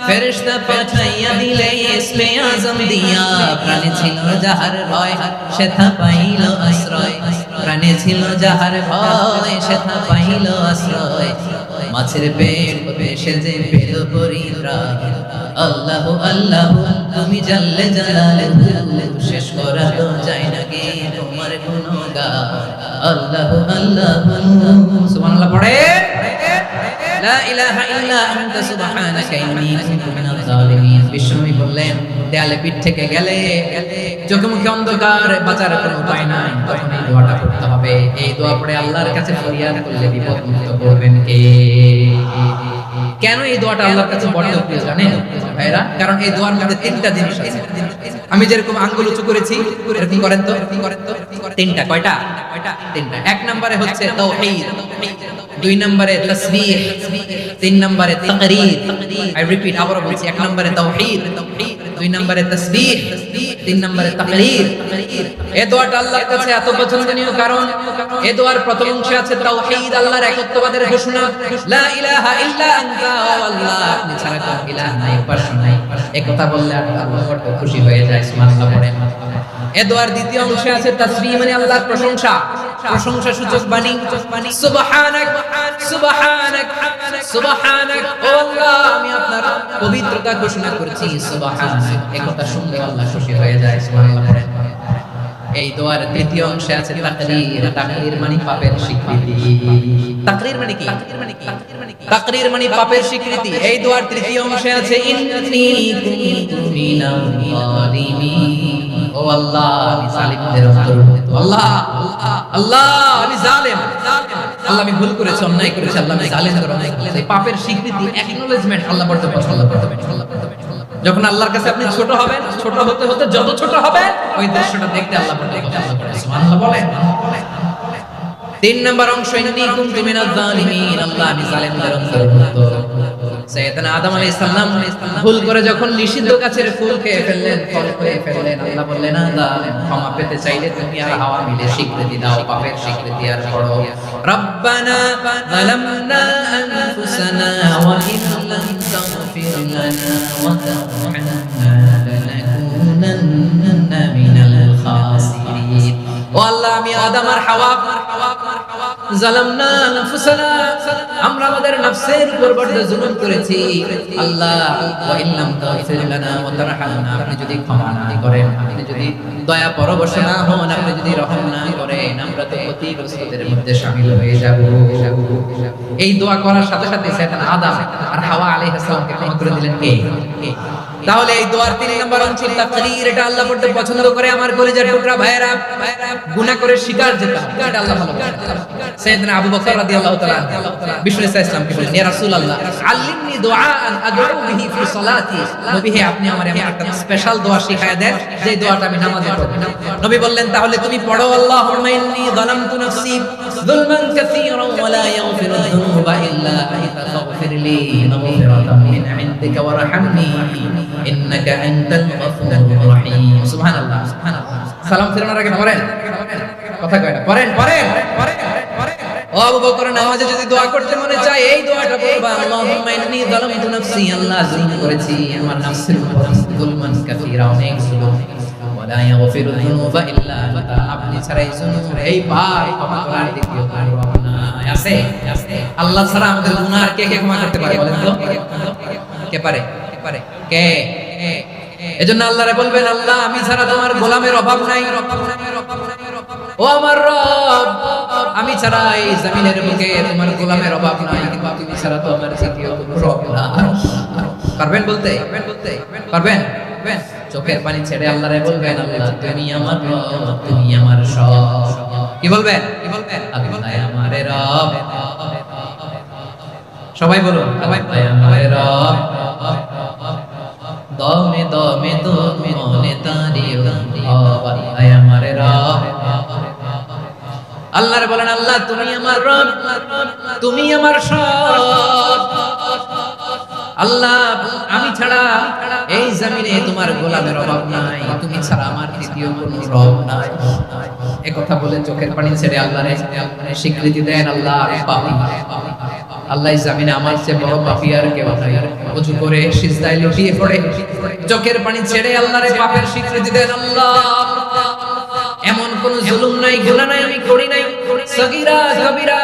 ফেরেশতা পাঠাইয়া দিলে ইসমে আযম দিয়া। প্রাণে ছিল যাহার ভয় সেথা পাইল আশ্রয়, প্রাণে ছিল যাহার ভয় সেথা পাইল আশ্রয়। মাছের পেট ভেসে যে পেল পরিত্রাণ। আল্লাহ আল্লাহ তুমি জাল্লে জালালহু, শেষ করা তো যায় না গে তোমার গুণগান। আল্লাহ আল্লাহ সুবহানাল্লাহ পড়ে লা ইলাহা ইল্লা আনতা সুবহানাকা ইন্নী কুনতু মিনাল যালিমিন। বিশ্বনবী বললেন দেয়ালে পিঠ থেকে গেলে, চোখে মুখে অন্ধকার, বাঁচার কোনো উপায় নাই, তখন এই দোয়াটা পড়তে হবে। এই দোয়া পড়ে আল্লাহর কাছে ফরিয়াদ করলে বিপদ মুক্ত করবেন কে? কেন এই দোয়াটা আল্লাহর কাছে বড় প্রিয় জানেন ভাইরা? কারণ এই দোয়ার মধ্যে ৩টা জিনিস আছে। আমি যেরকম আঙ্গুল উঁচু করেছি এরকম করেন তো। ৩টা। কয়টা? ৩টা। ১ নম্বরে হচ্ছে তাওহীদ, ২ নম্বরে তাসবিহ, ৩ নম্বরে তাকরীর। আই রিপিট, আবার বলছি, ১ নম্বরে তাওহীদ, ২ নম্বরে তাসবিহ, ৩ নম্বরে তাকরীর। এই দোয়াটা আল্লাহর কাছে এত পছন্দনীয় কারণ এই দোয়ার প্রথম অংশে আছে তাওহীদ, আল্লাহর একত্ববাদের ঘোষণা। লা ইলাহা ইল্লা আনতা, আল্লাহ আপনি ছাড়া কোনো ইলাহ নাই, উপাস্য নাই। এই কথা বললে আল্লাহ বড় খুশি হয়ে যায়। সুবহানাল্লাহ পড়েন। এই দোয়ার দ্বিতীয় অংশে আছে তাসবিহ, মানে আল্লাহর প্রশংসা, প্রশংসা সূচক বাণী। সুবহানাক সুবহানাক সুবহানাক, ও আল্লাহ আমি আপনার পবিত্রতা ঘোষণা করছি। সুবহানাক, এই কথা শুনলে আল্লাহ খুশি হয়ে যায়। সুবহানাল্লাহ পড়েন। এই দোয়ার তৃতীয় অংশে আছে তাকরীর। তাকরীর মানে পাপের স্বীকৃতি। তাকরীর মানে কি? তাকরীর মানে পাপের স্বীকৃতি। এই দোয়ার তৃতীয় অংশে আছে ইন্নী কুনতু মিনাল যালিমিন, ও আল্লাহ আমি জালিমদের অন্তর্ভুক্ত। আল্লাহ আল্লাহ আমি জালেম, আল্লাহ আমি ভুল করেছি, অন্যায় করেছি, আল্লাহ আমি জালেমদের অন্যায় করেছি। এই পাপের স্বীকৃতি, অ্যাকনলেজমেন্ট আল্লাহ বড় পছন্দ করেন। যখন আল্লাহর কাছে আপনি ছোট হবেন, ছোট হতে হতে যত ছোট হবেন ওই দৃশ্যটা দেখতে আল্লাহ বড় পছন্দ করেন। সুবহানাল্লাহ বলেন। তিন নম্বর অংশ, ইন্নী কুনতু মিনাজ জালিমিন, আল্লাহ আমি জালেমদের অন্তর্ভুক্ত। সাইয়েদনা আদম আলাইহিস সালাম ভুল করে যখন নিষিদ্ধ গাছের ফুল খেয়ে ফেললেন, ফল খেয়ে ফেললেন, আল্লাহ বললেন আদম ক্ষমা পেতে চাইলে তুমি আর হাওয়া মিলে স্বীকৃতি দাও, পাপের স্বীকৃতি আর পড়ো, রব্বানা যালামনা আনফুসানা ওয়া ইন লাম তাগফির লানা ওয়া তারহামনা লানাকুনান্না মিনাল খাসিরিন। ও আল্লাহ, আমি আদম আর হাওয়া জালামনা আনফুসানা, আমরা আমাদের নফসের উপর বড় জুলুম করেছি। আল্লাহ, ওয়া ইল্লাম তাগফির লানা ওয়া তারহামনা, আপনি যদি ক্ষমা না করেন, আপনি যদি দয়া পরবশ না হন, আপনি যদি রহম না করেন, আমরা তো ক্ষতিগ্রস্তদের মধ্যে শামিল হয়ে যাব। এই দোয়া করার সাথে সাথে সাইয়েদনা আদম আর হাওয়া আলাইহিস সালামকে ক্ষমা করে দিলেন কে? তাহলে এই দোয়ার 3 নম্বর অংশ তাকরীর, এটা আল্লাহ বড় পছন্দ করে। আমার কলিজার টুকরা ভাইরা, গুনাহ করে শিকার যেটা, এটা আল্লাহ ভালোবাসেন। সাইয়েদনা আবু বকর রাদিয়াল্লাহু তাআলা বিষ্ণু ইসলামকে বলেন, ইয়া রাসূলুল্লাহ আল্লিমনি দুআআন আদউ বিহি ফি সালাতি, নবী হে আপনি আমারে একটা স্পেশাল দোয়া শিখায়া দেন, যে দোয়াটা আমি নামাজে পড়ব। নবী বললেন, তাহলে তুমি পড়ো, আল্লাহুম্মা ইন্নী যালামতু নাফসি যুলমান কাসীরান ওয়া লা ইয়াগফিরু যুনুবা ইল্লা আনতা ফাগফিরলি মাগফিরাতাম মিন ইনদিকা ওয়ারহামনি ইন্নাকা আনতাল গফুরুর রহিম। সুবহানাল্লাহ, সুবহানাল্লাহ। সালাম ফিরানোর আগে পড়েন, কথা কয় না, পড়েন পড়েন পড়েন। ও আবু বকর, নামাজে যদি দোয়া করতে মনে চায় এই দোয়াটা পড়বা, আল্লাহুম্মা ইন্নী যালামতু নাফসি, আল্লাহ জুলুম করেছি আমার নফসের উপর, যুলমান কাসীরা, অনেক জুলুম, ওয়া লা ইয়াগফিরু যুনুবা ইল্লা আনতা, আপনি ছাড়া এই জুলুম, এই পাপ ক্ষমা করার দ্বিতীয় কোনো রব নাই। আছে আল্লাহ ছাড়া আমাদের গুনাহ কে কে ক্ষমা করতে পারে বলেন তো? কে পারে? কে? এজন্য আল্লাহরে বলবেন, আল্লাহ আমি ছাড়া তোমার গোলামের অভাব নাই, ও আমার রব আমি ছাড়া এই জমিনের বুকে তোমার গোলামের অভাব নাই, কিন্তু তুমি ছাড়া তো আমার দ্বিতীয় কোনো রব নাই। পারবেন বলতে? পারবেন? চোখের পানি ছেড়ে আল্লাহরে বলবেন, আল্লাহ তুমি আমার রব, তুমি আমার সব। কি বলবেন? আল্লাহ আমার রব, সবাই বলুন, আল্লাহ আমার রব, দমে দমে দমে মনে তারি রব, আল্লাহ আমার রব। আল্লাহরে বলেন, আল্লাহ তুমি আমার রব, তুমি আমার সব। আল্লাহ আমি ছাড়া এই জমিনে তোমার গোলামের অভাব নাই, তুমি ছাড়া আমার দ্বিতীয় কোনো রব নাই। এই কথা বলে চোখের পানি ছেড়ে আল্লাহরে স্বীকৃতি দেন, আল্লাহ আমি পাপী, আল্লাহ এই জমিনে আমার চেয়ে বড় পাপী আর কেউ নাই। ওযু করে সিজদায় লুটিয়ে পড়ে চোখের পানি ছেড়ে আল্লাহরে পাপের স্বীকৃতি দেন, আল্লাহ এমন কোন জুলুম নাই, গুনাহ নাই আমি করি নাই, সগীরা কবিরা,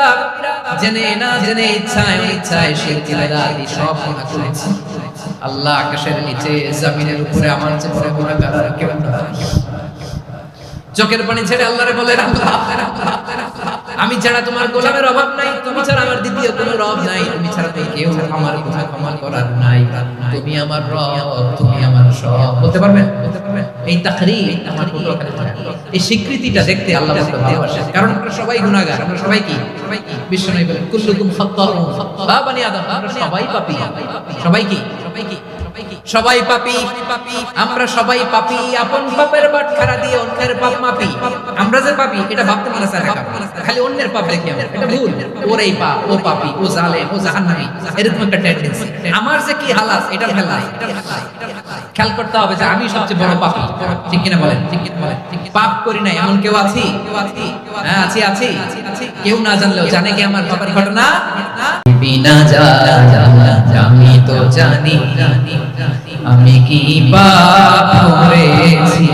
জেনে না জেনে, ইচ্ছায় অনিচ্ছায়, শিরক বিদআত সব গুনাহ করেছি। আল্লাহ আকাশের নিচে জমিনের উপরে আমার চেয়ে বড় গুনাহগার আর কেউ নাই। চোখের পানি ছেড়ে আল্লাহরে বলেন, আল্লাহ আমি ছাড়া তোমার গোলামের অভাব নাই, তুমি ছাড়া আমার দ্বিতীয় কোনো রব নাই, তুমি ছাড়া তো কেউ আমার গুনাহ ক্ষমা করার নাই, তুমি আমার রব, তুমি আমার সব। বলতে পারবেন? এই তাকরীর আমার পটুয়াখালী, এই স্বীকৃতিটা দেখতে আল্লাহ বড় ভালোবাসেন, কারণ আমরা সবাই গুনাহগার। আমরা সবাই কি? বিশ্বনবী বলেন, কুল্লুকুম খাত্তাউন বা বানি আদম, আমরা সবাই পাপী। সবাই কি? সবাই পাপী। আমরা সবাই পাপী, আপন পাপের বাটখারা দিয়ে অন্যের পাপ মাপি। আমরা যে পাপী এটা ভাবতে মনে চায় না, খালি অন্যের পাপ দেখি আমরা, এটা ভুল। ওর এই পাপ, ও পাপী, ও জালেম, ও জাহান্নামী, এরকম একটা টেন্ডেন্সি। আমার যে কি হালাত এটা ফেলা, খেয়াল করতে হবে যে আমি সবচেয়ে বড় পাপী। ঠিক কিনা বলেন? পাপ করি নাই এমন কেউ আছি? হ্যাঁ আছি। কেউ না জানলেও জানে কি আমার পাপের ঘটনা? বিনা আমি তো জানি আমি কি পাপ করেছি।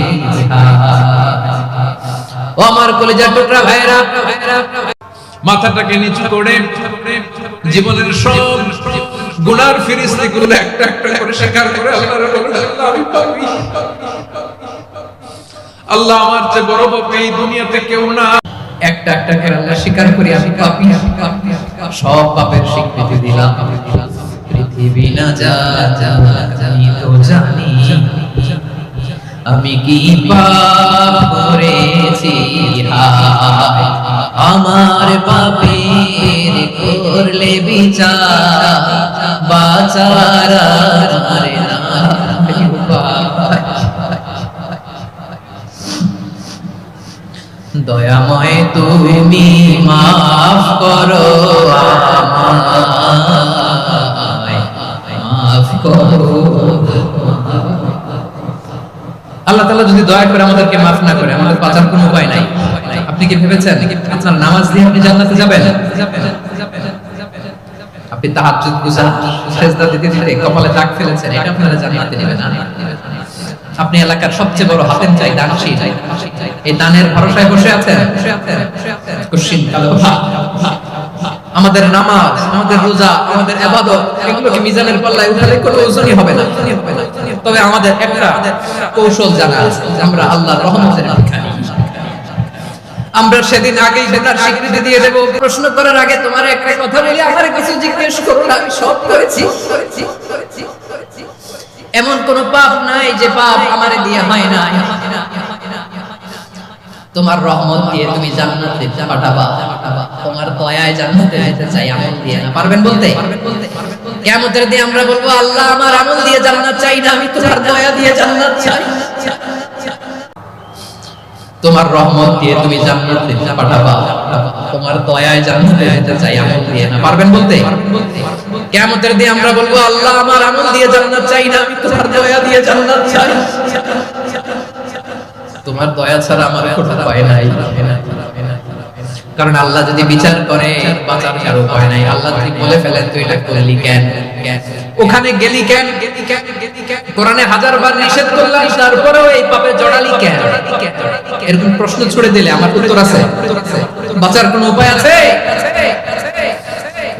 ও আমার কলিজার টুকরা ভাইরা, মাথাটাকে নিচু করে জীবনের সব গুনার ফিরিস্তিগুলো একটা একটা করে স্বীকার করে আল্লাহর বলেন, আল্লাহ আমি পাপী, আল্লাহ আমার চেয়ে বড় পাপী এই দুনিয়াতে কেউ না। একটা একটা করে আল্লাহ স্বীকার করি আমি পাপী, সব পাপের স্বীকৃতি দিলাম। পৃথিবী না জানি তো জানি আমি কি পাপ করেছি, হায় আমার পাপের করলে বিচার, বাঁচার আর নাই উপায়। দয়াময় তুমি মা করো আমায়, মাফ করো। আল্লাহ তাআলা যদি দয়া করে আমাদেরকে মাফ না করে, আমাদের বাঁচার কোনো উপায় নাই। আপনি কি ভেবেছেন আপনার নামাজ দিয়ে আপনি জান্নাতে যাবেন? আপনি তাহাজ্জুদ গুজার সেজদা দিতে দিতে কপালে দাগ ফেলেছেন, এটা আপনারা জান্নাতে নেবে না। আপনি এলাকার সবচেয়ে বড় হাতেম চাই দানশীল, এই দানের ভরসায় বসে আছেন। কুশিন কালো আমাদের নামাজ, আমাদের রোজা, আমাদের ইবাদত, এগুলোকে মিজানের পাল্লায় উঠালে কোনো ওজনই হবে না। তবে আমাদের একটা কৌশল জানা আছে, আমরা আল্লাহর রহমতের ভিখারি। আমরা সেদিন আগেই গুনার স্বীকৃতি দিয়ে দেব। প্রশ্ন করার আগে তোমার একটা কথা বলি, আমার কিছু জিজ্ঞেস করো না, আমি সব করেছি। এমন কোন পাপ নাই যে পাপ আমারে দিয়ে হয় না। তোমার রহমত দিয়ে তুমি জান্নাতে পাঠাবা, তোমার দয়ায় জান্নাতে যেতে চাই, আমল দিয়ে না। পারবেন বলতে? কিয়ামতের দিন আমরা বলবো, আল্লাহ আমার আমল দিয়ে জান্নাত চাই না, আমি তোমার দয়া দিয়ে জান্নাত চাই। তোমার রহমত দিয়ে তুমি জান্নাতে পাঠাবা, তোমার দয়ায় জান্নাতে যেতে চাই, আমল দিয়ে না। পারবেন বলতে? কিয়ামতের দিন আমরা বলবো, আল্লাহ আমার আমল দিয়ে জান্নাত চাই না, আমি তোমার দয়া দিয়ে জান্নাত চাই। তোমার দয়া ছাড়া আমার কোনো উপায় নাই। কারণ আল্লাহ যদি বিচার করে বাঁচার কারো উপায় নাই। আল্লাহ যদি বলে ফেলেন তুই এটা করলি কেন, ওখানে গেলি কেন, কোরআনে 1000 বার নিষেধ করলাম তারপরেও এই পাপে জড়ালি কেন, এরকম প্রশ্ন ছুড়ে দিলে আমার উত্তর আছে? বাঁচার কোনো উপায় আছে?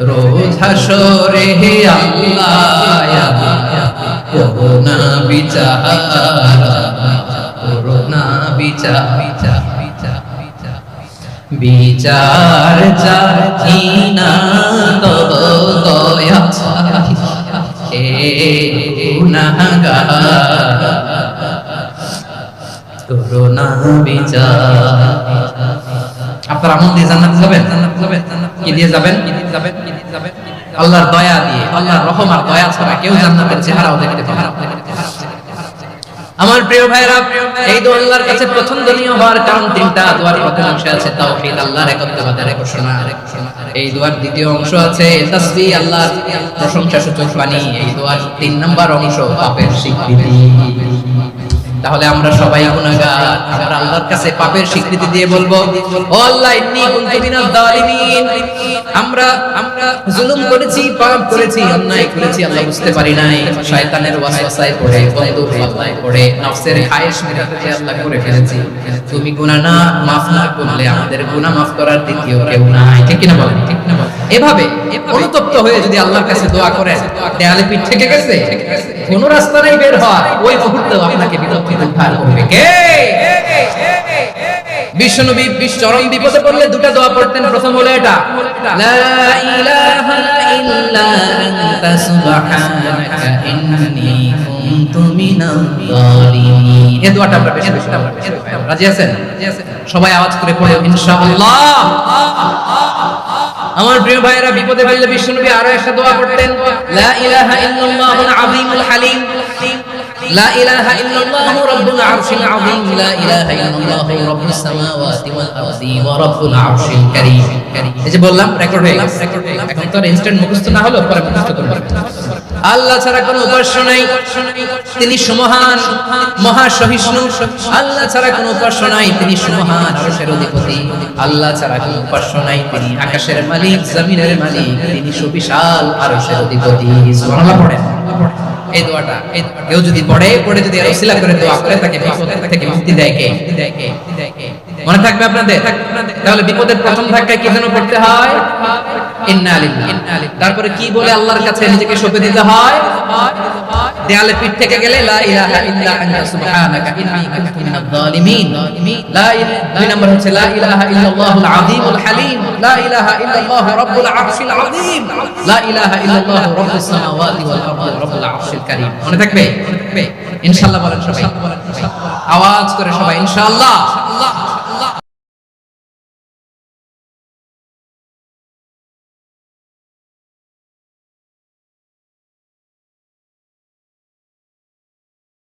রোজ হাসরে হে আল্লাহ করুণা বিচার, করুণা বিচার, বিচার চাহি না তব দয়া চাহি, হে গুনাহগার করুণা বিচার। আপনারা আমল দিয়ে জান্নাতে যাবেন? কি দিয়ে যাবেন? আল্লাহর দয়া দিয়ে। আল্লাহর রহম আর দয়া ছাড়া কেউ জান্নাতের চেহারাও দেখতে পাবে না। আমার প্রিয় ভাইরা, এই দোয়া আল্লাহর কাছে পছন্দনীয় হওয়ার কারণ তিনটা। দোয়ার প্রথম অংশে আছে তাওহীদ, আল্লাহর একত্ববাদের ঘোষণা। এই দোয়ার দ্বিতীয় অংশ আছে তাসবিহ, আল্লাহর প্রশংসাসূচক বাণী। এই দোয়ার 3 নম্বর অংশ পাপের স্বীকৃতি। তাহলে আমরা সবাই গুনাহগার, আমরা আল্লাহর কাছে পাপের স্বীকৃতি দিয়ে বলবো, ও আল্লাহ ইন্নী কুনতু মিনাজ জালিমিন, আমরা জুলুম করেছি, পাপ করেছি, অন্যায় করেছি, আল্লাহ বুঝতে পারি নাই, শয়তানের ওয়াসওয়াসায় পড়ে, বন্ধুর পাল্লায় পড়ে, নফসের খায়েশ মেটাতে যে আল্লাহ করে ফেলেছি। তুমি গুনাহ না মাফ না করলে আমাদের গুনাহ মাফ করার দ্বিতীয় কেউ নাই। ঠিক কি না বলেন? ঠিক না বলেন? এভাবে অনুতপ্ত হয়ে যদি আল্লাহর কাছে দোয়া করেন, দেয়ালে পিঠ থেকে গেছে, কোনো রাস্তা নাই বের হওয়ার, ওই মুহূর্তে আপনাকে বিপদ থেকে উদ্ধার করবে কে? বিশ্বনবী চরম বিপদে পড়লে দুটো দোয়া পড়তেন। প্রথম হলো এটা, লা ইলাহা ইল্লা আনতা সুবহানাকা ইন্নী কুনতু মিনাজ জালিমিন। এই দোয়াটা আমরা বেশি বেশি পড়ব। রাজি আছেন? সবাই আওয়াজ করে পড়ো ইনশাআল্লাহ। আমার প্রিয় ভাইয়েরা, বিপদে পড়লে বিশ্বনবী আরো একটা দোয়া পড়তেন, লা ইলাহা ইল্লাল্লাহুল আযীমুল হালিম, লা ইলাহা ইল্লাল্লাহু রাব্বুল আরশিল আযীম, লা ইলাহা ইল্লাল্লাহু রাব্বুস সামাওয়াতি ওয়াল আরদি ওয়া রাব্বুল আরশিল কারীম। এই যে বললাম, রেকর্ড হয়ে গেছে। এখন তো ইনস্ট্যান্ট মুখস্থ না হলো, পরে মুখস্থ করবেন। আল্লাহ ছাড়া কোনো উপাস্য নাই, তিনি সুমহান, মহা সহিষ্ণু। আল্লাহ ছাড়া কোনো উপাস্য নাই, তিনি সুমহান, আরশের অধিপতি। আল্লাহ ছাড়া কোনো উপাস্য নাই, তিনি আকাশের মালিক, জমিনের মালিক, তিনি সুবিশাল, আরশের অধিপতি। সুবহানাল্লাহ পড়েন। এই দোয়াটা কেউ যদি পড়ে যদি ওসিলা করে দোয়া করে, তাকে বিপদ থেকে মুক্তি দেয় কে? মনে থাকবে আপনাদের? তাহলে বিপদের প্রথম ধাক্কায় কি যেন পড়তে হয়? ইন্না লিল্লাহি। তারপরে কি বলে আল্লাহর কাছে নিজেকে সঁপে দিতে হয়? দেয়ালে পিঠ থেকে গেলে লা ইলাহা ইল্লা আনতা সুবহানাকা ইন্নী কুনতু মিনাজ জালিমিন। দুই নম্বর হচ্ছে লা ইলাহা ইল্লাল্লাহুল আযীমুল হালিম, লা ইলাহা ইল্লাল্লাহু রাব্বুল আরশিল আযীম, লা ইলাহা ইল্লাল্লাহু রাব্বুস সামাওয়াতি ওয়াল আরদি রাব্বুল আরশিল কারীম। মনে থাকবে? ইনশাআল্লাহ বলেন সবাই, আওয়াজ করে সবাই ইনশাআল্লাহ।